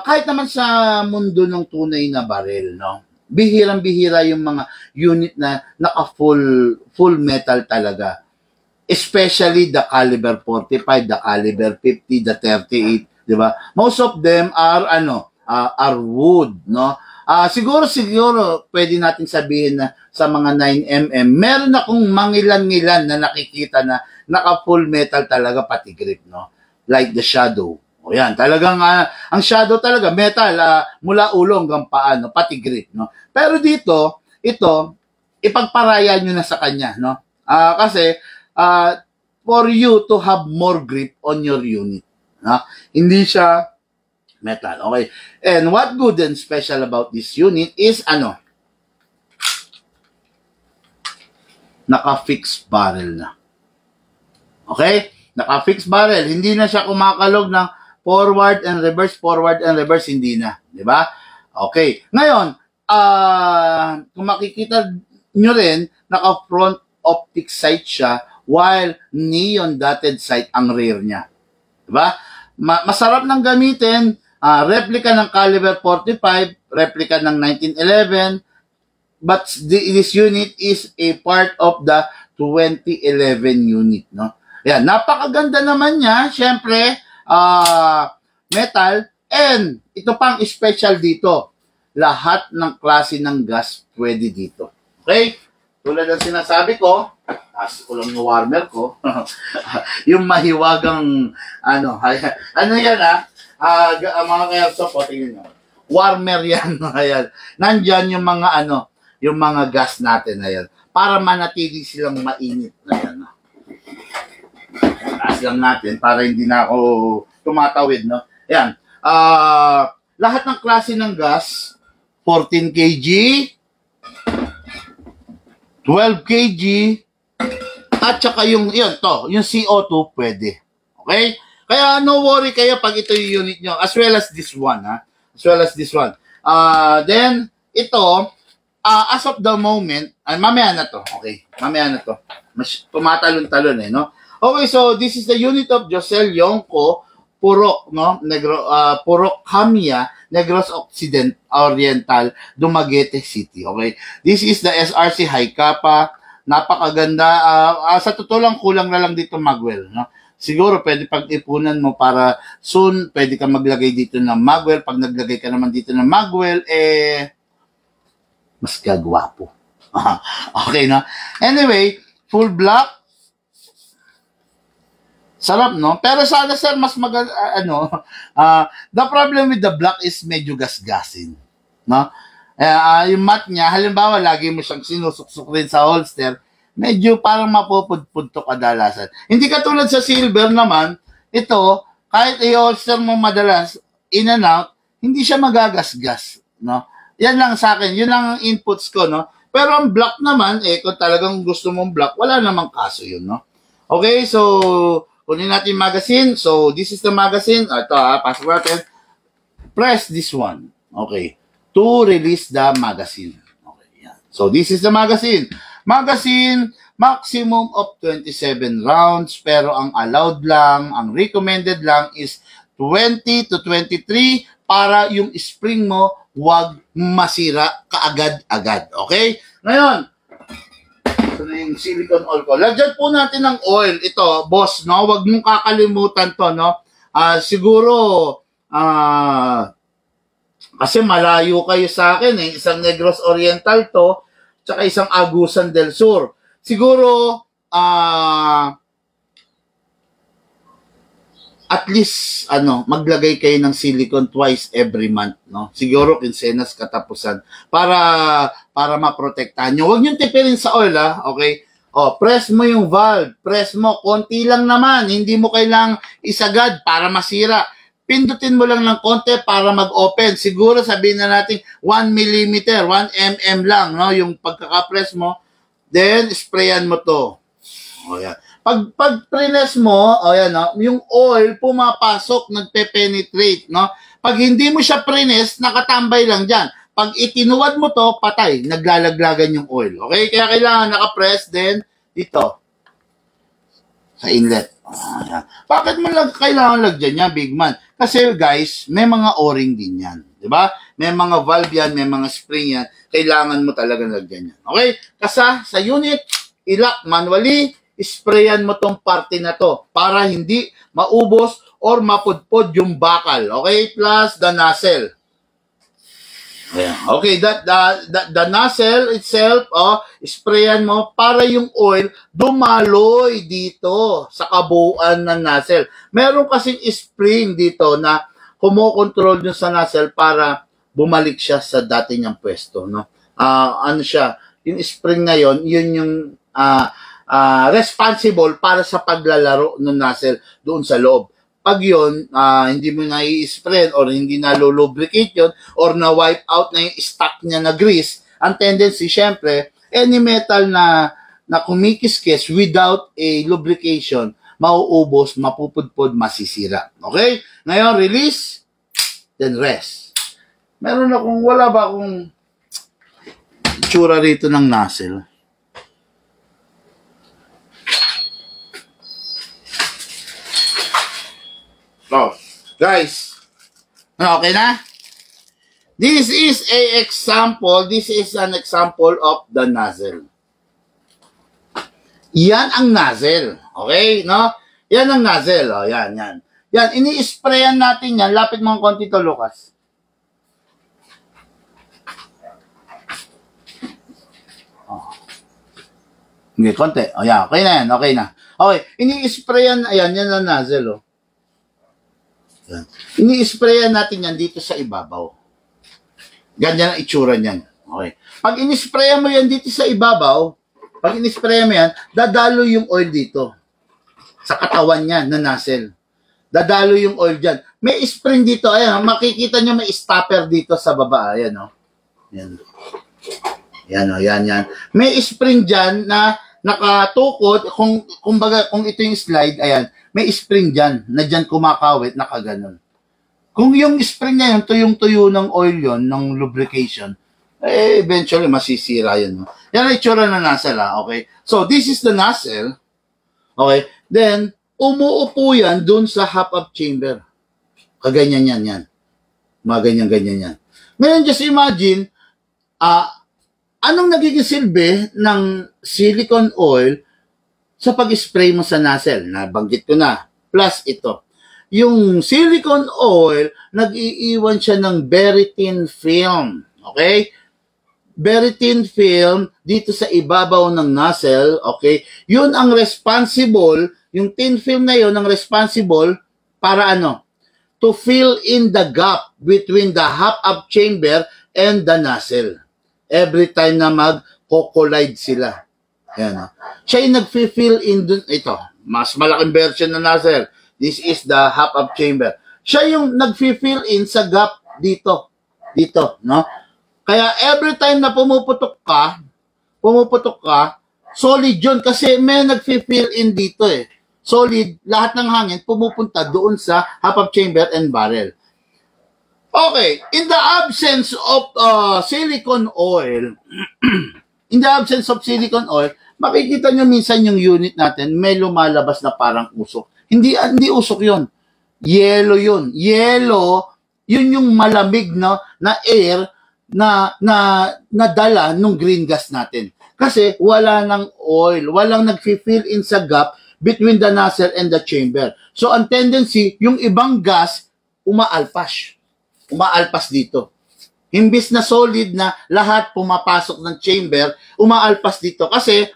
kahit naman sa mundo ng tunay na baril, no? Bihirang-bihira yung mga unit na naka-full metal talaga. Especially the caliber 45, the caliber 50, the 38, di ba? Most of them are are wood, no? Siguro pwede natin sabihin na sa mga 9mm, meron akong mangilan-ngilan na nakikita na naka-full metal talaga pati grip, no? Like the Shadow. O yan, talagang ang Shadow talaga metal mula ulo hanggang paa, no? Pati grip, no? Pero dito, ito ipagparaya nyo na sa kanya, no? Kasi for you to have more grip on your unit. Hindi siya metal. Okay. And what good and special about this unit is naka-fixed barrel na. Okay? Naka-fixed barrel. Hindi na siya kumakalog ng forward and reverse, hindi na. Di ba? Okay. Ngayon, kung makikita nyo rin, naka-front optic sight siya, while neon dotted sight ang rear niya. Diba? Masarap nang gamitin, replica ng caliber 45, replica ng 1911, but this unit is a part of the 2011 unit, no? Yan, napakaganda naman niya, syempre, metal, and ito pang special dito, lahat ng klase ng gas pwede dito. Okay? Tulad ng sinasabi ko, taas ko lang yung warmer ko, yung mahiwagang, yan mga ka-airsoft, tingnan nyo. Warmer yan, ayan. Nandyan yung mga, yung mga gas natin, ayan. Para manatili silang mainit, ayan. Taas lang natin, para hindi na ako tumatawid, no? Ayan. Lahat ng klase ng gas, 14 kg, 12 kg, at saka yung CO2 pwede. Okay? Kaya no worry kayo pag ito yung unit nyo. As well as this one, Then, ito, as of the moment, mamaya na to. Okay? Mamaya na to. Mas tumatalon-talon no? Okay, so this is the unit of Josel Yongko, Purok, no? Purok Kamia, Negros Oriental, Dumaguete City. Okay? This is the SRC High Kappa. Napakaganda. Sa totoo lang, kulang na lang dito magwell, no? Siguro pwede pag-ipunan mo para soon pwede ka maglagay dito ng magwell. Pag naglagay ka naman dito ng magwell, mas gagwapo. Okay, no? Anyway, full black. Sarap, no? Pero sana, sir, mas the problem with the black is medyo gasgasin, no? Yung mat niya, halimbawa, lagi mo siyang sinusuksok rin sa holster, medyo parang mapupudpud to kadalasan. Hindi katulad sa silver naman, ito, kahit i-holster mo madalas, in and out, hindi siya magagasgas, no? Yan lang sa akin, yun ang inputs ko, no? Pero ang black naman, kung talagang gusto mong black, wala namang kaso yun, no? Okay, so, kunin natin yung magazine. So, this is the magazine. Ito, pasok natin. Press this one. Okay. To release the magazine. Okay, yan. So, this is the magazine. Magazine, maximum of 27 rounds, pero ang allowed lang, ang recommended lang is 20 to 23 para yung spring mo wag masira kaagad-agad. Okay? Ngayon, ito na yung silicone oil ko. Lagyan po natin ng oil. Ito, boss, no? Wag mong kakalimutan to, no? Siguro, kasi malayo kayo sa akin, eh. Isang Negros Oriental to, tsaka isang Agusan del Sur. Siguro, at least, maglagay kayo ng silicone twice every month, no? Siguro, kinsenas katapusan. Para maprotektahan nyo. Huwag nyo tipirin sa oil, okay? Press mo yung valve. Press mo. Konti lang naman. Hindi mo kailangang isagad para masira. Pindutin mo lang ng konti para mag-open. Siguro, sabihin na natin, 1 mm, 1 mm lang, no? Yung pagkaka-press mo. Then, sprayan mo to. O, yan. Pag press mo, no, yung oil pumapasok, nagpe-penetrate, no? Pag hindi mo siya press, nakatambay lang dyan. Pag itinuwad mo to, patay, naglalaglagan yung oil. Okay? Kaya kailangan naka-press din dito sa inlet. Ayan. Bakit mo kailangan lagyan yan, big man? Kasi guys, may mga o-ring din yan. Diba? May mga valve yan, may mga spring yan. Kailangan mo talaga lagyan yan. Okay? Kasi sa unit, ilak manually, sprayan mo tong parte na to para hindi maubos or mapudpod yung bakal. Okay? Plus the nozzle. Ayan. Okay, the nozzle itself, sprayan mo para yung oil dumaloy dito sa kabuuan ng nozzle. Meron kasing spring dito na kumokontrol dun sa nozzle para bumalik siya sa dati niyang pwesto, no? Ano siya, yung spring na yon, yun yung responsible para sa paglalaro ng nozzle doon sa loob. Pag yun, hindi mo na i-spray or hindi na lubricate yun or na-wipe out na yung stock niya na grease, ang tendency, syempre, any metal na kumikiskis without a lubrication, mauubos, mapupudpod, masisira. Okay? Ngayon, release, then rest. Wala ba akong itsura rito ng nozzle? Guys, okay na? This is a example. This is an example of the nozzle. Yan ang nozzle. Okay, no? Yan ang nozzle. Yan. Yan, ini-sprayan natin yan. Lapit mo ang konti to, Lucas. Hindi, konti. Yan, okay na yan. Okay na. Okay, ini-sprayan. Ayan, yan ang nozzle, Yan. Ini-sprayan natin yan dito sa ibabaw. Ganyan ang itsura niyan. Okay. Pag ini-sprayan mo yan dito sa ibabaw, pag ini-sprayan mo yan, dadalo yung oil dito. Sa katawan niyan, na nozzle. Dadalo yung oil dyan. May spring dito. Ayan, makikita nyo may stopper dito sa baba. Ayan, Yan. Yan. May spring dyan na nakatukod. Kung ito yung slide, ayan, may spring dyan, na dyan kumakawit, nakaganon. Kung yung spring na yun, tuyong-tuyo ng oil yon ng lubrication, eventually masisira yun. Yan ang itsura na nozzle, okay? So, this is the nozzle, okay? Then, umuupo yan dun sa half-up chamber. Kaganyan yan. Mga ganyan yan. Ngayon, just imagine, anong nagiging silbi ng silicone oil sa pag-spray mo sa nozzle? Nabanggit ko na. Plus ito. Yung silicone oil, nag-iiwan siya ng very thin film. Okay? Very thin film dito sa ibabaw ng nozzle. Okay? Yun ang responsible, yung thin film na yun ang responsible para to fill in the gap between the half-up chamber and the nozzle. Every time na mag-collide sila. Ayan, siya yung nag-fill in dun. Ito, mas malaking version na nozzle. This is the half-up chamber. Siya yung nag-fill in sa gap dito. Dito, no? Kaya every time na pumuputok ka, solid yun. Kasi may nag-fill in dito Solid, lahat ng hangin pumupunta doon sa half-up chamber and barrel. Okay, in the absence of silicone oil, in the absence of silicone oil, makikita nyo minsan yung unit natin, may lumalabas na parang usok. Hindi usok yun. Yellow yun. Yellow, yun yung malamig na air na dala nung green gas natin. Kasi wala ng oil, walang nag-fill in sa gap between the nozzle and the chamber. So, ang tendency, yung ibang gas, umaalpas dito. Imbis na solid na lahat pumapasok ng chamber, umaalpas dito. Kasi,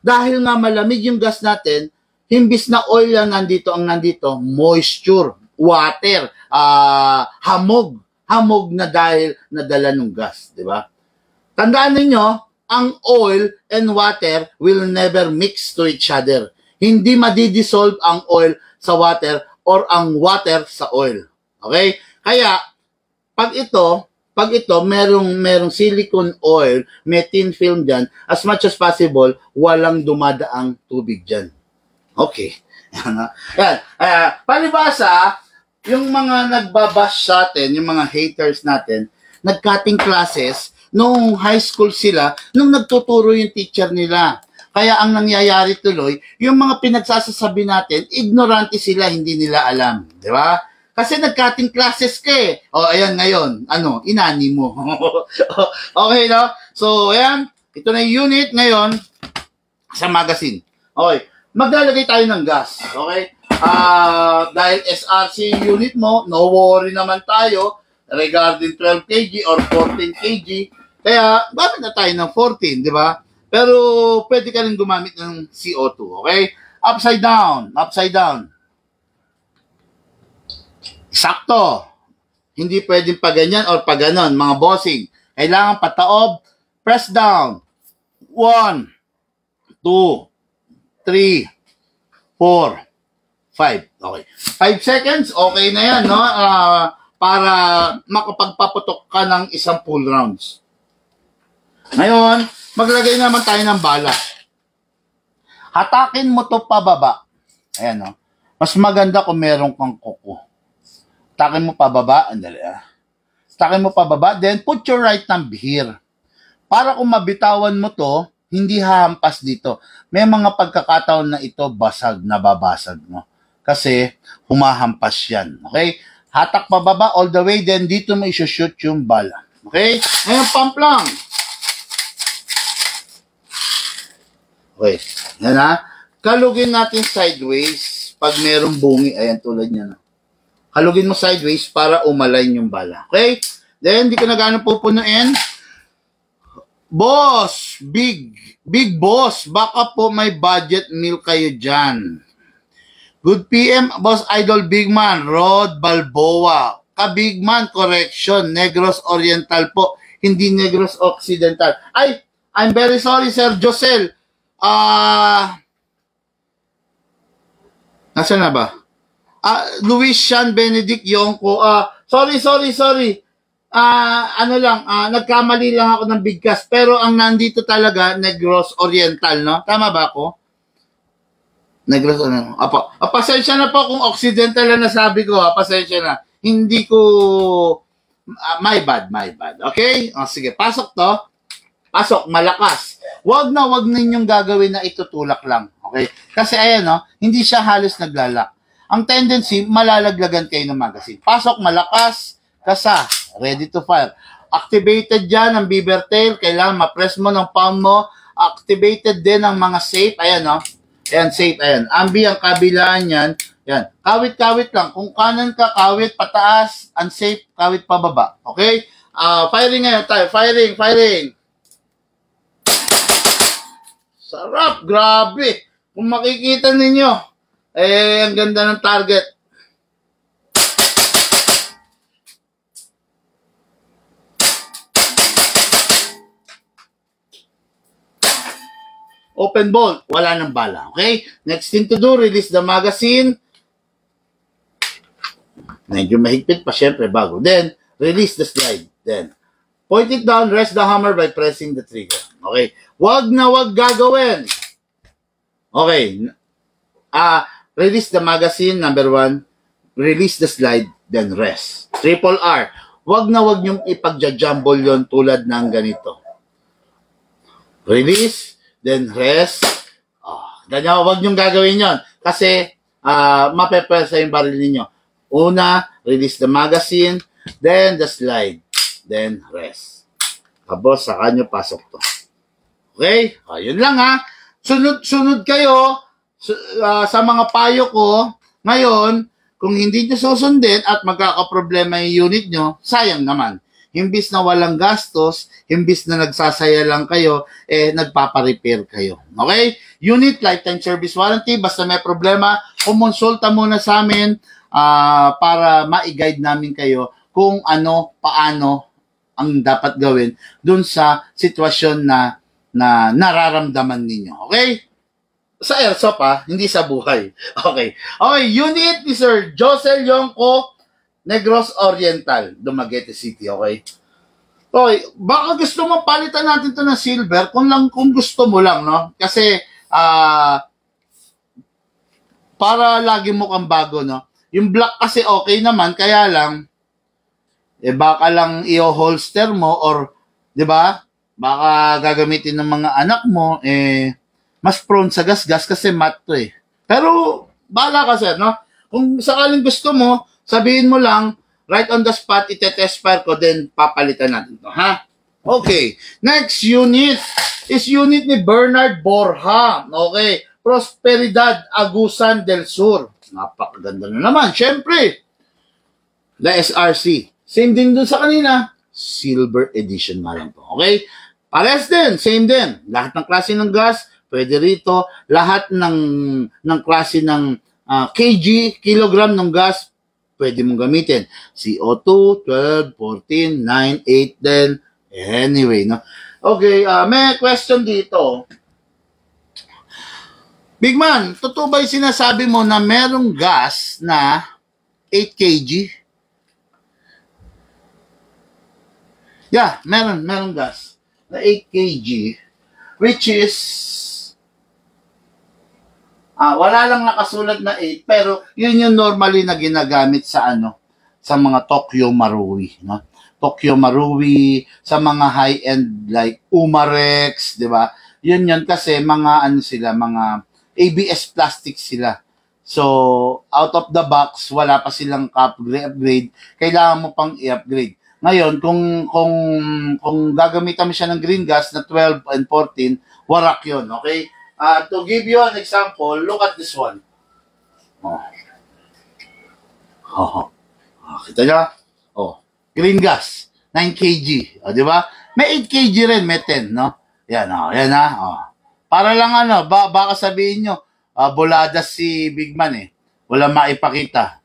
dahil nga malamig yung gas natin, imbis na oil lang nandito, ang nandito, moisture, water, hamog na dahil nadala ng gas. Diba? Tandaan ninyo, ang oil and water will never mix to each other. Hindi madidissolve ang oil sa water or ang water sa oil. Okay? Kaya, pag ito merong silicone oil, may thin film dyan, as much as possible, walang dumadaang tubig dyan. Okay. Yan. Palibasa, yung mga nagbabash sa atin, yung mga haters natin, nag-cutting classes, nung high school sila, nung nagtuturo yung teacher nila. Kaya ang nangyayari tuloy, yung mga pinagsasasabi natin, ignorante sila, hindi nila alam. Di ba? Kasi nag-cutting classes ka eh. O, ayan ngayon. Inani mo. Okay, no? So, ayan. Ito na yung unit ngayon sa magazine. Okay. Maglalagay tayo ng gas. Okay? Dahil SRC unit mo, no worry naman tayo regarding 12 kg or 14 kg. Kaya, gamit na tayo ng 14, di ba? Pero, pwede ka rin gumamit ng CO2. Okay? Upside down. Upside down. Sakto. Hindi pwedeng pa ganyan or pa ganon, mga bossing. Kailangan pataob, press down. 1, 2, 3, 4, 5. Okay. 5 seconds, okay na yan, no? Para makapagpaputok ka ng isang full rounds. Ngayon, maglagay naman tayo ng bala. Hatakin mo to pababa. Ayan, no? Mas maganda kung meron kang kuko. Takin mo pababa, andali Takin mo pababa, then put your right thumb here. Para kung mabitawan mo to, hindi hahampas dito. May mga pagkakataon na ito basag, nababasag mo. Kasi humahampas yan. Okay? Hatak pababa all the way, then dito mo isushoot yung bala. Okay? Ngayon, pump lang. Okay. Yan ha. Kalugin natin sideways pag merong bungi. Ayan, tulad niya na. Halugin mo sideways para umalign yung bala. Okay? Then, di ko na gano'ng pupunuin. Boss! Big boss! Baka po may budget meal kayo dyan. Good PM, Boss Idol Big Man, Rod Balboa. Ka-Big Man, correction. Negros Oriental po. Hindi Negros Occidental. Ay! I'm very sorry, Sir Josel. Nasaan na ba? Luis Sean Benedict Yongko. Sorry. Nagkamali lang ako ng bigkas. Pero ang nandito talaga, Negros Oriental, no? Tama ba ako? Negros, pasensya na po kung Occidental na nasabi ko, pasensya na. Hindi ko, my bad. Okay? Sige, pasok to. Pasok, malakas. Wag ninyong gagawin na itutulak lang. Okay? Kasi ayan, no? Hindi siya halos naglalak. Ang tendency, malalaglagan kayo ng magazine. Pasok, malakas, kasa, ready to fire. Activated dyan ang beaver tail, kailangan ma-press mo ng palm mo. Activated din ang mga safe, ayan no. Ayan, safe, ayan. Ambi ang kabilaan yan. Yan. Kawit-kawit lang. Kung kanan ka, kawit, pataas, unsafe, kawit pababa. Okay? Firing ngayon tayo. Firing. Sarap, grabe. Kung makikita ninyo, ang ganda ng target. Open bolt, wala ng bala. Okay? Next thing to do, release the magazine. Medyo mahigpit pa, syempre, bago. Then, release the slide. Then, point it down, rest the hammer by pressing the trigger. Okay? Wag gagawin. Okay. Release the magazine, number 1. Release the slide, then rest. Triple R. Wag niyong ipagja-jumble yon tulad ng ganito. Release, then rest. Ganyan, huwag niyong gagawin yon kasi mapepresa yung baril ninyo. Una, release the magazine, then the slide, then rest. Tapos, saka nyo pasok to. Okay? Yun lang ha. Sunod kayo sa mga payo ko. Ngayon, kung hindi nyo susundin at magkakaproblema yung unit nyo, sayang naman. Imbis na walang gastos, imbis na nagsasaya lang kayo, nagpaparepair kayo. Okay? Unit, lifetime service warranty. Basta may problema, kumonsulta muna sa amin para ma-guide namin kayo kung ano, paano ang dapat gawin dun sa sitwasyon na nararamdaman ninyo. Okay? Sa airsoft hindi sa buhay. Okay. Okay, unit ni Sir Josel Yongko, Negros Oriental, Dumaguete City, okay? Okay, baka gusto mo palitan natin to ng silver kung gusto mo lang, no? Kasi para lagi mo kang bago, no? Yung black kasi okay naman, kaya lang baka lang i-holster mo or 'di ba? Baka gagamitin ng mga anak mo mas prone sa gas-gas kasi matte to eh. Pero bala ka sir, no? Kung sakaling gusto mo, sabihin mo lang, right on the spot, itetest fire ko, then papalitan natin to, ha? Okay. Next unit is unit ni Bernard Borja. Okay. Prosperidad Agusan del Sur. Napakaganda na naman. Siyempre, the SRC. Same din dun sa kanina. Silver edition nga lang to. Okay? Pares din. Same din. Lahat ng klase ng gas, pwede rito. Lahat ng klase ng kg, kilogram ng gas, pwede mong gamitin. CO2, 12, 14, 9, 8, 10. Anyway, no? Okay, may question dito. Big man, totoo ba yung sinasabi mo na merong gas na 8 kg? Yeah, merong gas na 8 kg, which is wala lang nakasulat na 8, pero yun yung normally na ginagamit sa sa mga Tokyo Marui, no? Tokyo Marui, sa mga high-end like Umarex, di ba? Yun kasi mga sila, mga ABS plastic sila. So, out of the box, wala pa silang upgrade. Kailangan mo pang i-upgrade. Ngayon, kung gagamitan mo siya ng green gas na 12 and 14, warak yun, okay? To give you an example, look at this one. Kita niya? Green gas, 9 kg. Di ba? May 8 kg rin, may 10, no? Yan, yan Para lang baka sabihin nyo, bulada si Big Man Wala maipakita.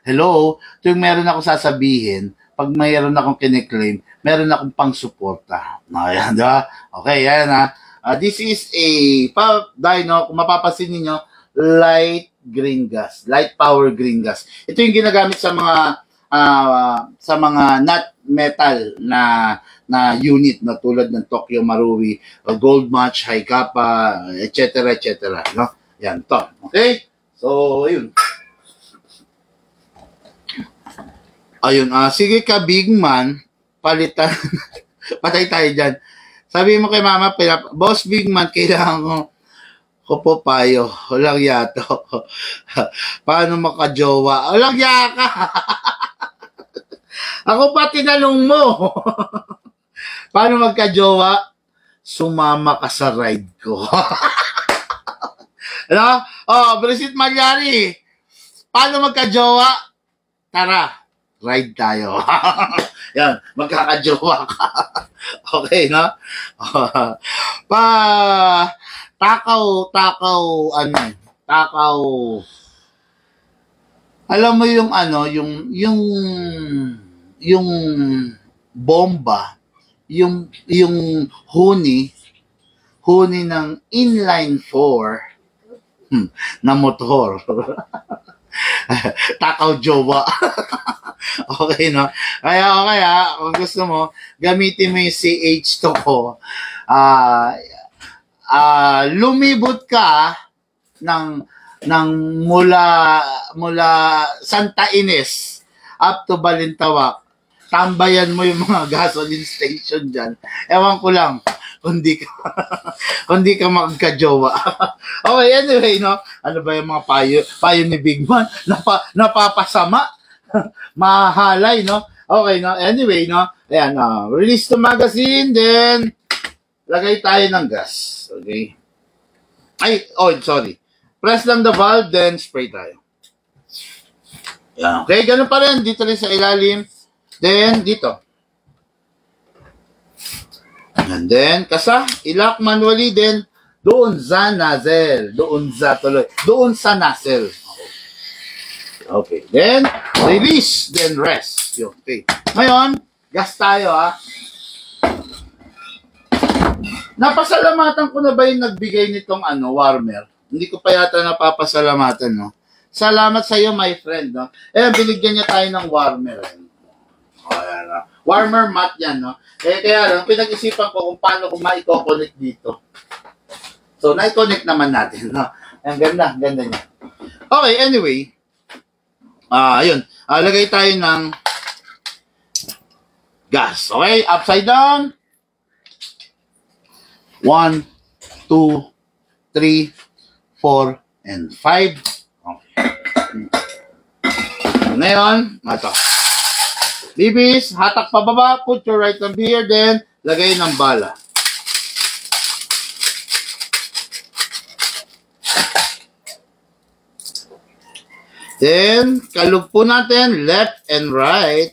Hello? Ito yung meron ako sasabihin, pag mayroon akong kiniklaim, meron akong pang-suporta. Yan, di ba? Okay, yan this is a, kung mapapansin niyo, light green gas, light power green gas. Ito yung ginagamit sa mga not metal na unit na tulad ng Tokyo Marui, Gold Match, High Kappa, etc. no? Yan to. Okay? So, ayun. Sige ka, Big Man, palitan. Patay tayo dyan. Sabi mo kay Mama, Boss Big Man, kailangan ko po payo. Walang yato. Paano makajowa? Walang yaka. Ako pa tinanong mo. Paano magkajowa? Sumama ka sa ride ko. Brisit Malyari. Paano magkajowa? Tara, ride tayo. Yan, magkakajowa ka. Okay, no? Takaw. Alam mo yung bomba, yung huni ng inline 4 na motor. Takaw jowa. Okay, no? Kaya, kung gusto mo, gamitin mo yung CH2 ko. Lumibot ka ng mula Santa Ines up to Balintawak. tambayan mo yung mga gasoline station dyan. Ewan ko lang kung di ka, kung di ka magka-jowa. Okay, anyway, no? Ano ba yung mga payo ni Big Man? Napapasama? Mahalay, no? Okay, no? Anyway, no? Ayan, release the magazine, then lagay tayo ng gas. Okay? Sorry. Press lang the valve, then spray tayo. Yan. Okay, ganun pa rin. Dito rin sa ilalim. Then, dito. And then, kasa, ilock manually, then, doon sa nozzle. Doon sa nozzle. Okay. Then, release, then rest. Okay. Ngayon, gas tayo, ha. Napasalamatan ko na ba yung nagbigay nitong warmer? Hindi ko pa yata napapasalamatan, no? Salamat sa iyo, my friend, no? Binigyan niya tayo ng warmer. Ayan, no? Warmer mat yan, no? Kaya lang, pinag-isipan ko kung paano ko ma-connect dito. So, na-connect naman natin, no? Ang ganda niya. Okay, anyway. Ayun. Lagay tayo ng gas. Okay, upside down. 1, 2, 3, 4, and 5. Okay. Ngayon, ito. Bibis, hatak pababa, put your right thumb here, then lagay ng bala. Then, kalugpo natin, left and right.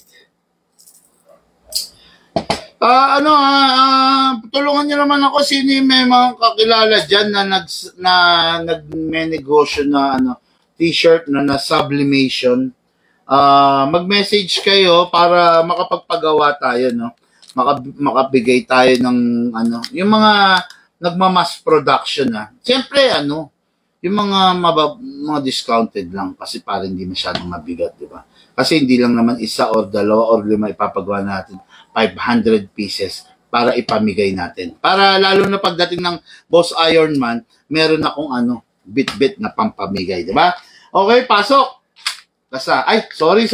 Tulungan niyo naman ako, sino yung may mga kakilala dyan na nag-negosyo na t-shirt na sublimation. Mag-message kayo para makapagpagawa tayo, no? Makabigay tayo ng yung mga nagma-mass production na. Siyempre, yung mga discounted lang kasi para hindi masyadong mabigat, di ba? Kasi hindi lang naman isa or dalawa or lima ipapagawa natin. 500 pieces para ipamigay natin. Para lalo na pagdating ng Boss Iron Man, meron akong bit-bit na pampamigay, di ba? Okay, pasok. Pasa. Ay, sorry.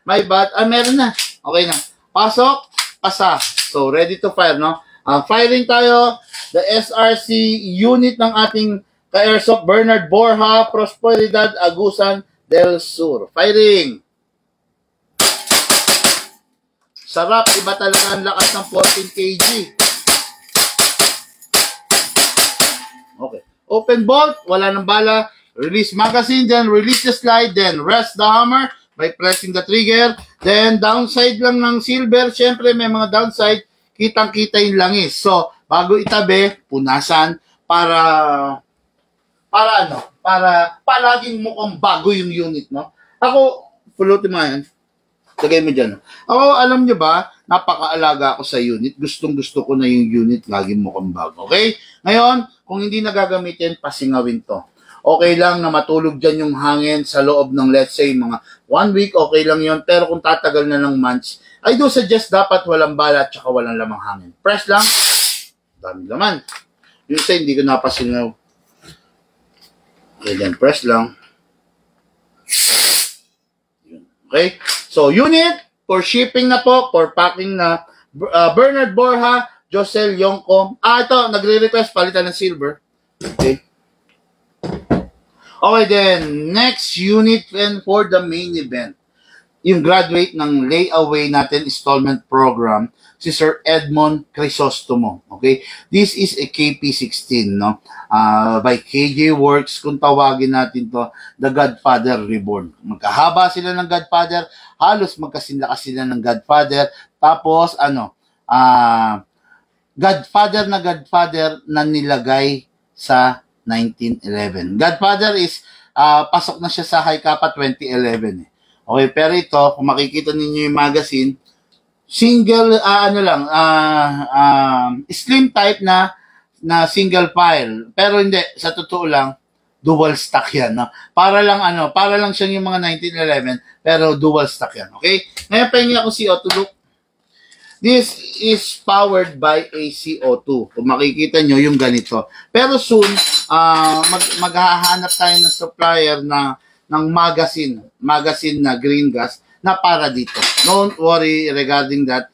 My bad. Meron na. Okay na. Pasok, pasa. So, ready to fire, no? Firing tayo. The SRC unit ng ating ka-airsoft Bernard Borja, Prosperidad, Agusan del Sur. Firing. Sarap, iba talaga ang lakas ng 14 kg. Okay. Open bolt, wala ng bala. Release magazine, then release the slide, then rest the hammer by pressing the trigger. Then downside lang ng silver, syempre may mga downside, kitang-kita yung langis. So, bago itabi, punasan para palaging mukhang bago yung unit, no? Ako, pulutin mo yan. Lagay mo dyan. Ako, alam nyo ba, napakaalaga ako sa unit. Gustong-gusto ko na yung unit, laging mukhang bago. Okay? Ngayon, kung hindi na gagamitin, pasingawin to. Okay lang na matulog dyan yung hangin sa loob ng, let's say, mga 1 week, okay lang yon. Pero kung tatagal na ng months, I do suggest dapat walang bala at saka walang lamang hangin. Press lang, dami laman. Yung isa, hindi ko napasingaw. Okay, then press lang. Okay? So, unit, for shipping na po, for packing na, Bernard Borja, Josel Yongko. Ito, nagre-request, palitan ng silver. Okay. Okay, then, next unit and for the main event. Yung graduate ng layaway natin installment program, si Sir Edmond Crisostomo. Okay? This is a KP16, no? By KJ Works, kung tawagin natin to, The Godfather Reborn. Magkahaba sila ng Godfather, halos magkasinlakas sila ng Godfather, tapos, Godfather na nilagay sa 1911. Godfather is, pasok na siya sa High Kappa 2011. Okay, pero ito, kung makikita ninyo yung magazine, single, slim type na single file. Pero hindi, sa totoo lang, dual stack yan. No? Para lang siyang yung mga 1911, pero dual stack yan. Okay? Ngayon, pahingi ako CO2 look. This is powered by a CO2. Kung makikita nyo, yung ganito. Pero soon, maghahanap tayo ng supplier ng magazine na green gas na para dito. Don't worry regarding that.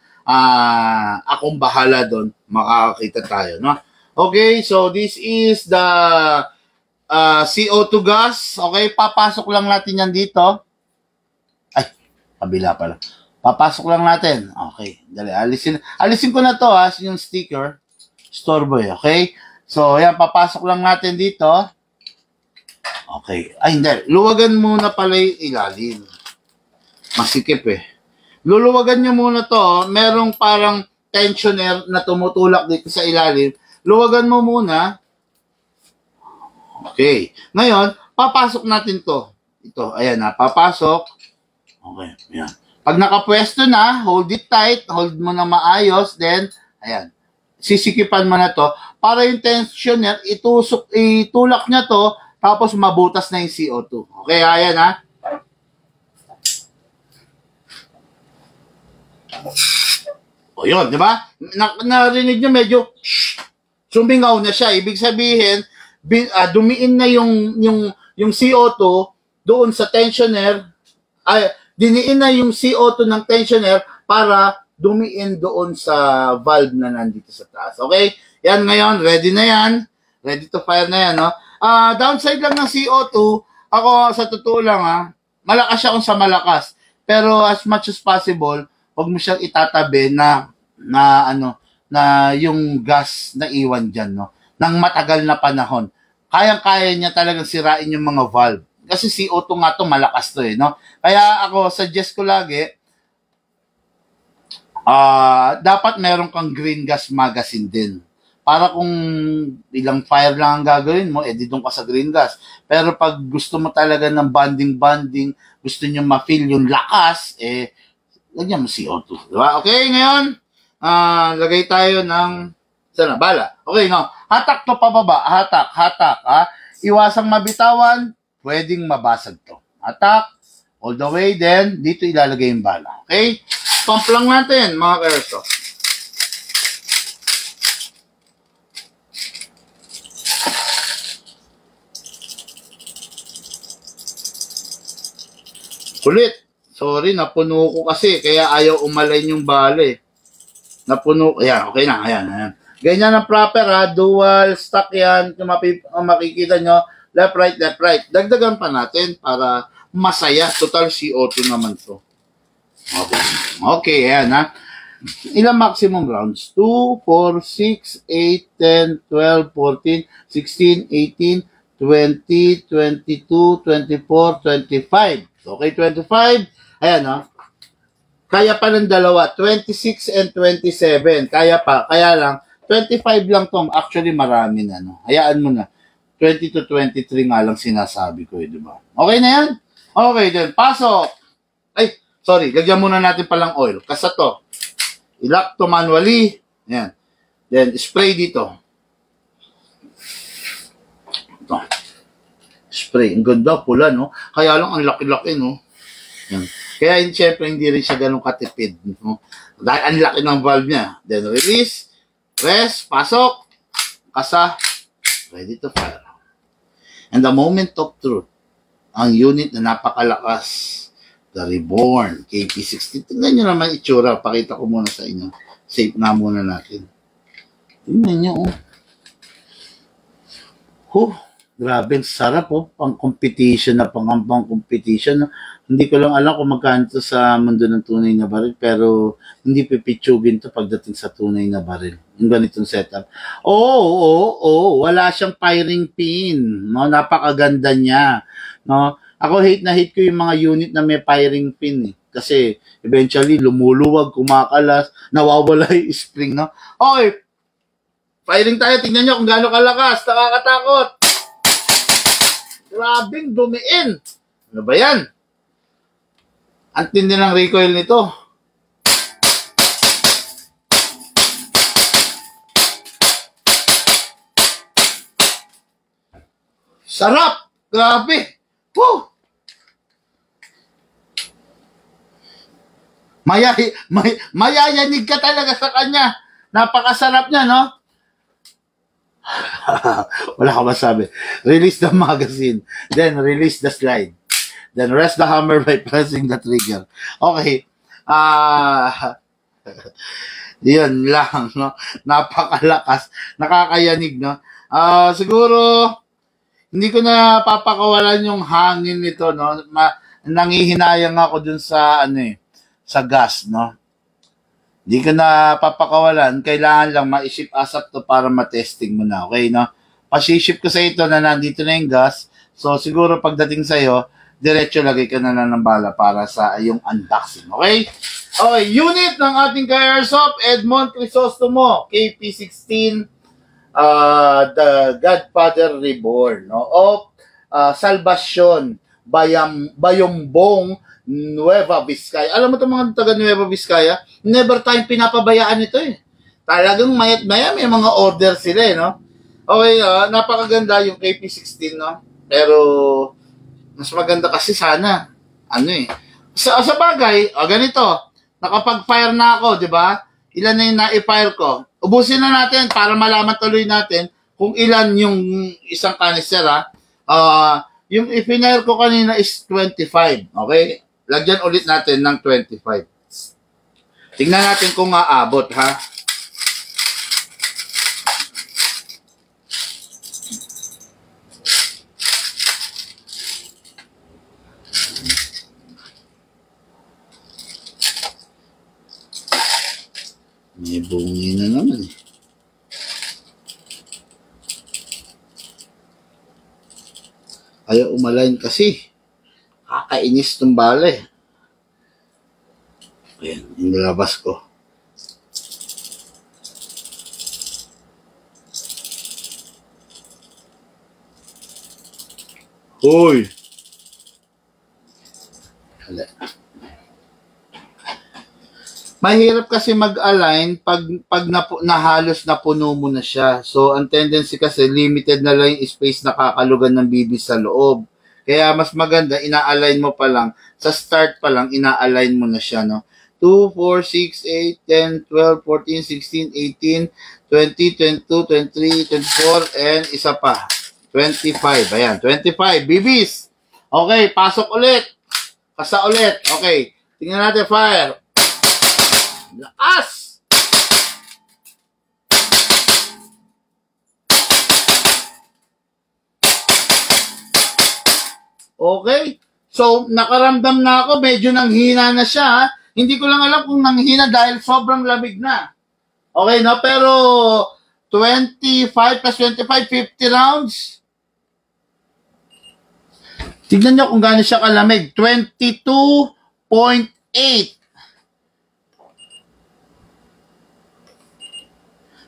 Akong bahala doon. Makakakita tayo, no? Okay, so this is the CO2 gas. Okay, papasok lang natin yan dito. Ay, kabila pala. Papasok lang natin. Okay, dali. Alisin ko na to, yung sticker. Store boy, okay? So, yan, papasok lang natin dito. Okay. Ay, hindi. Luwagan muna pala yung ilalim. Masikip eh. Luluwagan nyo muna to. Merong parang tensioner na tumutulak dito sa ilalim. Luwagan mo muna. Okay. Ngayon, papasok natin to. Ito, ayan na, papasok. Okay, ayan. Pag nakapwesto na, hold it tight, hold mo na maayos, then, ayan, sisikipan mo na to, para yung tensioner, itulak niya to, tapos mabutas na yung CO2. Okay, ayan ha. O yun, di ba? Narinig nyo medyo sumingaw na siya. Ibig sabihin, dumiin na yung CO2 doon sa tensioner, diniin na yung CO2 ng tensioner para dumiin doon sa valve na nandito sa taas. Okay? Yan ngayon, ready na yan. Ready to fire na yan, no? Downside lang ng CO2, ako sa totoo lang, malakas siya kung sa malakas. Pero as much as possible, huwag mo siyang itatabi na yung gas na iwan dyan, no? Nang matagal na panahon. Kayang-kaya niya talagang sirain yung mga valve. Kasi CO2 nga to, malakas to eh, no? Kaya ako, suggest ko lagi, dapat meron kang green gas magazine din. Para kung ilang fire lang ang gagawin mo, edi doon ka sa green gas. Pero pag gusto mo talaga ng bonding, gusto nyo ma-feel yung lakas, lagyan mo CO2. Diba? Okay, ngayon, lagay tayo ng, sana, bala. Okay, no? Hatak to pababa. Hatak, ha? Iwasang mabitawan, pwedeng mabasag to. Hatak, all the way, then, dito ilalagay yung bala. Okay? Pump lang natin, mga kaerso. Kulit. Sorry, napuno ko kasi, kaya ayaw umalay yung bala eh. Napuno, ayan, okay na, ayan. Ganyan ang proper ha, dual, stack yan, kung makikita nyo, left, right. Dagdagan pa natin para masaya. Total CO2 naman to. Okay, ayan ha. Ilang maximum rounds? 2, 4, 6, 8, 10, 12, 14, 16, 18, 20, 22, 24, 25. Okay, 25. Ayan ha. Kaya pa ng dalawa, 26 and 27. Kaya pa, kaya lang, 25 lang to. Actually, marami na, no? Hayaan mo na. 20 to 23 nga lang sinasabi ko, di ba? Okay na yan? Okay, then, pasok. Ay, sorry, lagyan muna natin palang oil. Kasa to. Ilock to manually. Yan. Then, spray dito. Ito. Spray. Ang ganda, pula, no? Kaya lang, ang laki-laki, no? Yan. Kaya, siyempre, hindi rin siya ganun katipid, no? Dahil ang laki ng valve niya. Then, release. Rest. Pasok. Kasa. Ready to fire. And the moment of truth, ang unit na napakalakas, the Reborn KP60. Tingnan nyo naman itsura. Pakita ko muna sa inyo. Save na muna natin. Tingnan nyo, grabe, sarap, pang competition na, pang competition. Hindi ko lang alam kung magkano to sa mundo ng tunay na baril, pero hindi pipitsugin to pagdating sa tunay na baril. Yung ganitong setup. Wala siyang firing pin. No? Napakaganda niya. No? Ako hate ko yung mga unit na may firing pin. Kasi eventually lumuluwag, kumakalas, nawawala yung spring. No? Okay, firing tayo. Tingnan nyo kung gaano kalakas. Nakakatakot. Grabing dumiin. Ano ba yan? Ang tindi ng recoil nito. Sarap! Grabe! Woo! Mayayanig ka talaga sa kanya. Napakasarap niya, no? Wala ka masabi. Release the magazine. Then, release the slide. Then rest the hammer by pressing the trigger. Okay. Yun lang, no? Napakalakas. Nakakayanig, no? Siguro, hindi ko na papakawalan yung hangin nito, no? Nangihinayang ako dun sa, sa gas, no? Hindi ko na papakawalan. Kailangan lang ma-ship asap to para ma-testing mo na, okay, no? Pasiship ko sa ito na nandito na yung gas. So, siguro pagdating sa'yo, diretso lagay ka na ng bala para sa yung unboxing, okay? Okay, unit ng ating ka-airsoft, Edmond Crisostomo, KP16, The Godfather Reborn, no? Of Salvacion, Bayombong, Nueva Vizcaya. Alam mo itong mga taga Nueva Vizcaya, never tayong pinapabayaan ito eh. Talagang mayat maya may mga order sila eh, no? Okay, napakaganda yung KP16, no? Pero, mas maganda kasi sana, sa bagay, ganito, nakapag-fire na ako, di ba? Ilan na yung na-fire ko? Ubusin na natin para malaman tuloy natin kung ilan yung isang canister, ha? Yung i-fire ko kanina is 25, okay? Lagyan ulit natin ng 25. Tingnan natin kung aabot, ha? May bungi na naman eh. Ayaw umalain kasi. Kakainis itong bala eh. Ayan, inilabas ko. Hoy! Hala. Mahirap kasi mag-align pag nahalos na puno mo na siya. So, ang tendency kasi limited na lang yung space na kakalugan ng BB sa loob. Kaya mas maganda, ina-align mo pa lang. Sa start pa lang, ina-align mo na siya, no? 2, 4, 6, 8, 10, 12, 14, 16, 18, 20, 22, 23, 24, and isa pa. 25. Ayan, 25. BBs. Okay, pasok ulit. Kasa ulit. Okay, tingnan natin fire. Lakas! Okay? So, nakaramdam na ako, medyo nanghina na siya. Hindi ko lang alam kung nanghina dahil sobrang lamig na. Okay, no? Pero, 25 plus 25, 50 rounds. Tignan nyo kung gaano siya kalamig. 22.8.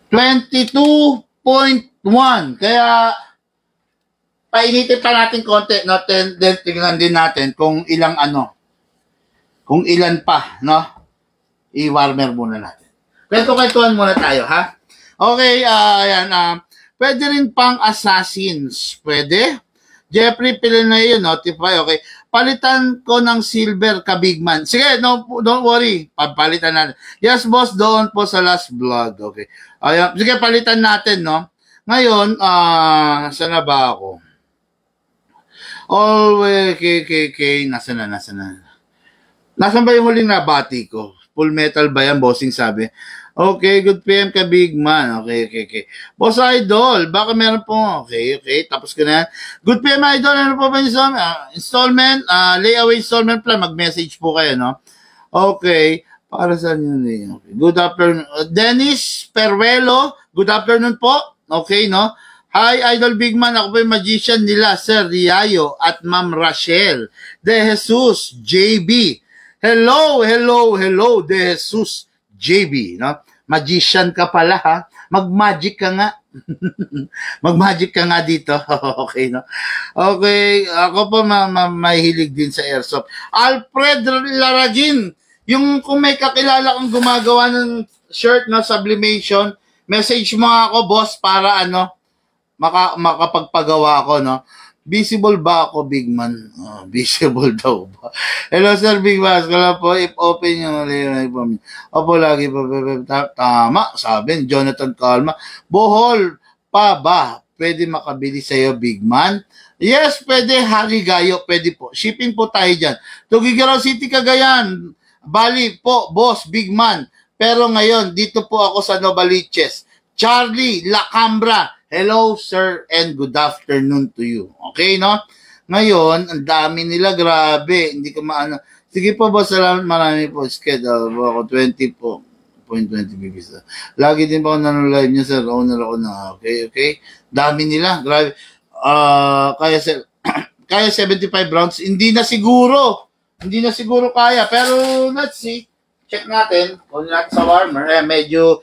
22.1. Kaya, painitin pa natin konti, no? Then tingnan din natin kung ilang kung ilan pa, no? I-warmer muna natin. Kwento-kwentuhan muna tayo, ha? Okay, ayan, pwede rin pang assassins. Pwede? Jeffrey Pilinayo, notify, okay. Palitan ko ng silver ka big man. Sige, no, don't worry. Palitan natin. Yes, boss, doon po sa last vlog. Okay. Ayan, sige, palitan natin, no? Ngayon, saan na ba ako? Always, nasaan na? Nasaan ba yung huling nabati ko? Full metal ba yan, bossing sabi? Okay, good PM ka, big man. Okay. Boss Idol, baka meron po. Okay. Tapos ko na yan. Good PM, Idol. Ano po ba yung installment? Layaway installment plan. Mag-message po kayo, no? Okay. Para saan yun eh? Okay. Good afternoon. Dennis Perwelo, good afternoon po. Okay, no? Hi, Idol Big Man. Ako po yung magician nila, Sir Riayo at Ma'am Rachel De Jesus JB. Hello, De Jesus JB, no? Magician ka pala, ha? Mag-magic ka nga. Mag-magic ka nga dito. Okay, no? Okay, ako po mahilig din sa airsoft. Alfred Laragin, yung kung may kakilala kang gumagawa ng shirt na sublimation, message mo ako, boss, para makapagpagawa ako, no? Visible ba ako, big man? Visible daw ba? Hello, Sir Big Boss. Kala po, if open yung opo, lagi pa. Tama, sabi ni Jonathan Calma. Bohol pa ba? Pwede makabili sa'yo, big man? Yes, pwede. Haligayo, pwede po. Shipping po tayo dyan. Tuguegarao City, Cagayan. Bali po, boss, big man. Pero ngayon, dito po ako sa Novaliches. Charlie Lacambra. Hello, sir, and good afternoon to you. Okay, no? Ngayon, ang dami nila, grabe. Hindi ko maano. Sige po, boss, salamat. Marami po. Schedule ako, 20 po. 0.20 bibis. Lagi din po ako nanolive niya, sir. Owner ako na. Okay, okay. Dami nila. Grabe. Kaya kaya 75 rounds. Hindi na siguro kaya. Pero, let's see. Check natin. Kung natin sa warmer. Medyo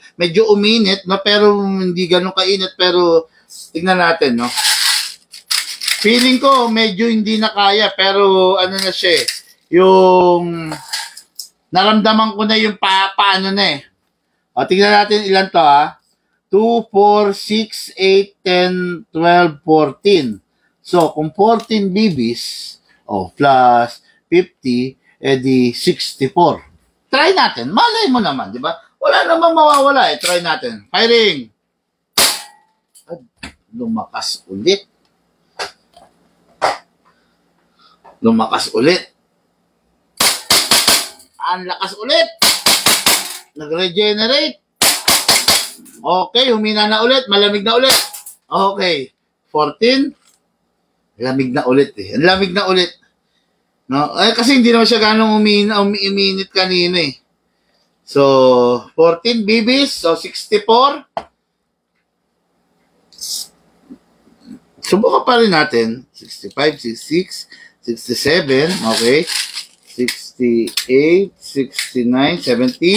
uminit, no? Pero hindi ganun kainit. Pero, tingnan natin, no? Feeling ko, medyo hindi na kaya. Pero, ano na siya eh. Yung, naramdaman ko na yung paano na eh. O, tingnan natin ilan to ha. 2, 4, 6, 8, 10, 12, 14. So, kung 14 BBs, plus 50, edi 64. Try natin. Malay mo naman, di ba? Wala namang mawawala eh. Try natin. Firing. Lumakas ulit. Ang lakas ulit. Nag-regenerate. Okay, humina na ulit. Malamig na ulit. Okay. 14. Lamig na ulit eh. Ang lamig na ulit. No? Kasi hindi naman siya ganong uminit kanina eh. So, 14 BBs. So, 64. Subukan pa rin natin. 65, 66, 67. Okay. 68, 69, 70,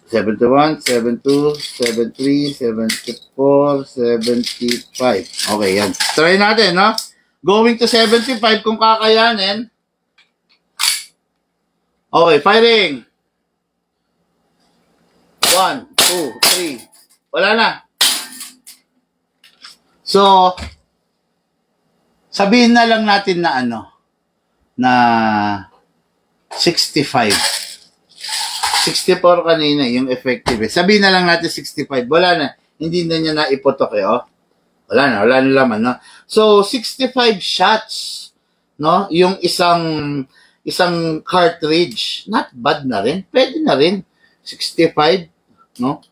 71, 72, 73, 74, 75. Okay, yan. Try natin, no? Going to 75 kung kakayanin. Okay, firing. 1, 2, 3. Wala na. So, sabihin na lang natin na na 65. 64 kanina yung effective eh. Sabihin na lang natin 65. Wala na. Hindi na niya naipotok eh, oh. Wala na laman, no? So, 65 shots, no? Yung isang cartridge. Not bad na rin. Pwede na rin. 65, no?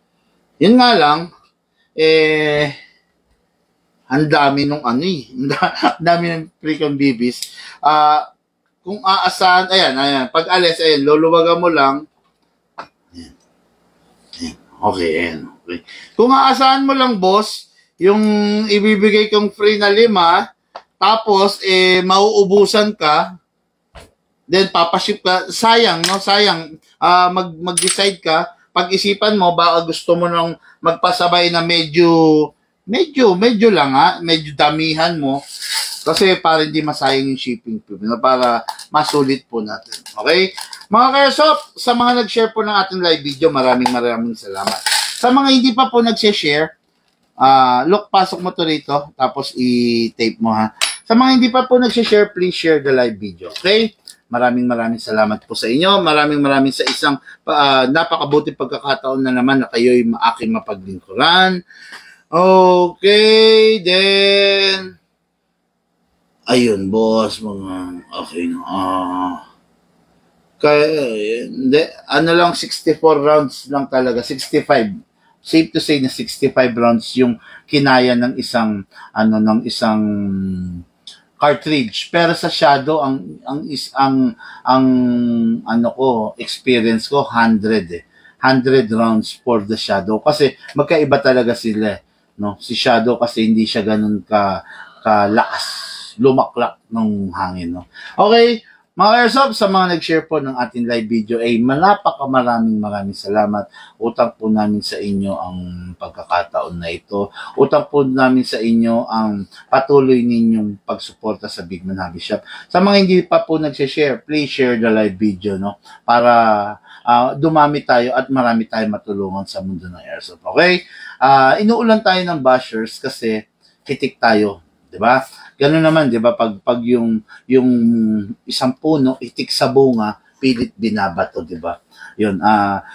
Yun nga lang, ang dami nung ang dami ng freaking BBs. Kung aasahan, ayan, pag alis, luluwagan mo lang. Ayan. Okay, ayan. Okay. Kung aasahan mo lang, boss, yung ibibigay kong free na 5, tapos, mauubusan ka, then papaship ka, sayang, no? Sayang, mag-decide ka, pag-isipan mo, baka gusto mo nang magpasabay na medyo lang medyo damihan mo kasi para hindi masayang yung shipping fee, para masulit po natin. Okay? Mga ka-airsoft, sa mga nag-share po ng ating live video, maraming salamat. Sa mga hindi pa po nag-share, look, pasok mo to rito, tapos i-tape mo ha. Sa mga hindi pa po nag-share, please share the live video. Okay? Maraming salamat po sa inyo. Maraming sa isang napakabuting pagkakataon na naman na kayo'y aking mapaglingkuran. Okay, then ayun, boss, mga okay no. Kaya lang 64 rounds lang talaga, 65. Safe to say na 65 rounds yung kinaya ng isang cartridge. Pero sa Shadow experience ko 100 rounds for the Shadow kasi magkaiba talaga sila. No, si Shadow kasi hindi siya ganun kalakas, lumaklak ng hangin, no. Okay, mga airsoft, sa mga nag-share po ng ating live video maraming salamat. Utang po namin sa inyo ang pagkakataon na ito. Utang po namin sa inyo ang patuloy ninyong pagsuporta sa Big Man Hobby Shop. Sa mga hindi pa po nag-share, please share the live video, no, para dumami tayo at marami tayong matulungan sa mundo ng airsoft. Okay? Inuulan tayo ng bashers kasi hitik tayo, 'di ba? Ganoon naman, 'di ba? Pag yung isang puno hitik sa bunga, pilit binabato, 'di ba? 'Yun.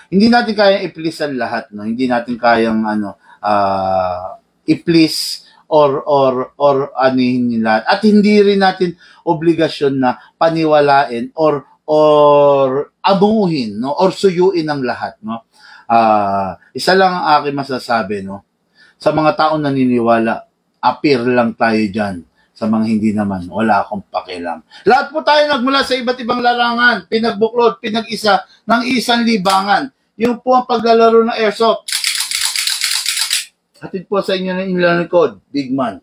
Hindi natin kayang i-please ang lahat, no. Hindi natin kayang i-please or anihin nila. At hindi rin natin obligasyon na paniwalain or abuhin, no, or suyuin ang lahat, no. Isa lang ang aking masasabi, no, sa mga taong naniniwala, appear lang tayo dyan. Sa mga hindi naman, wala akong pakialam. Lahat po tayo nagmula sa iba't ibang larangan, pinagbuklod, pinag-isa ng isang libangan. Yung po ang paglalaro ng airsoft. Hatid po sa inyo ng inilangkod, Big Man.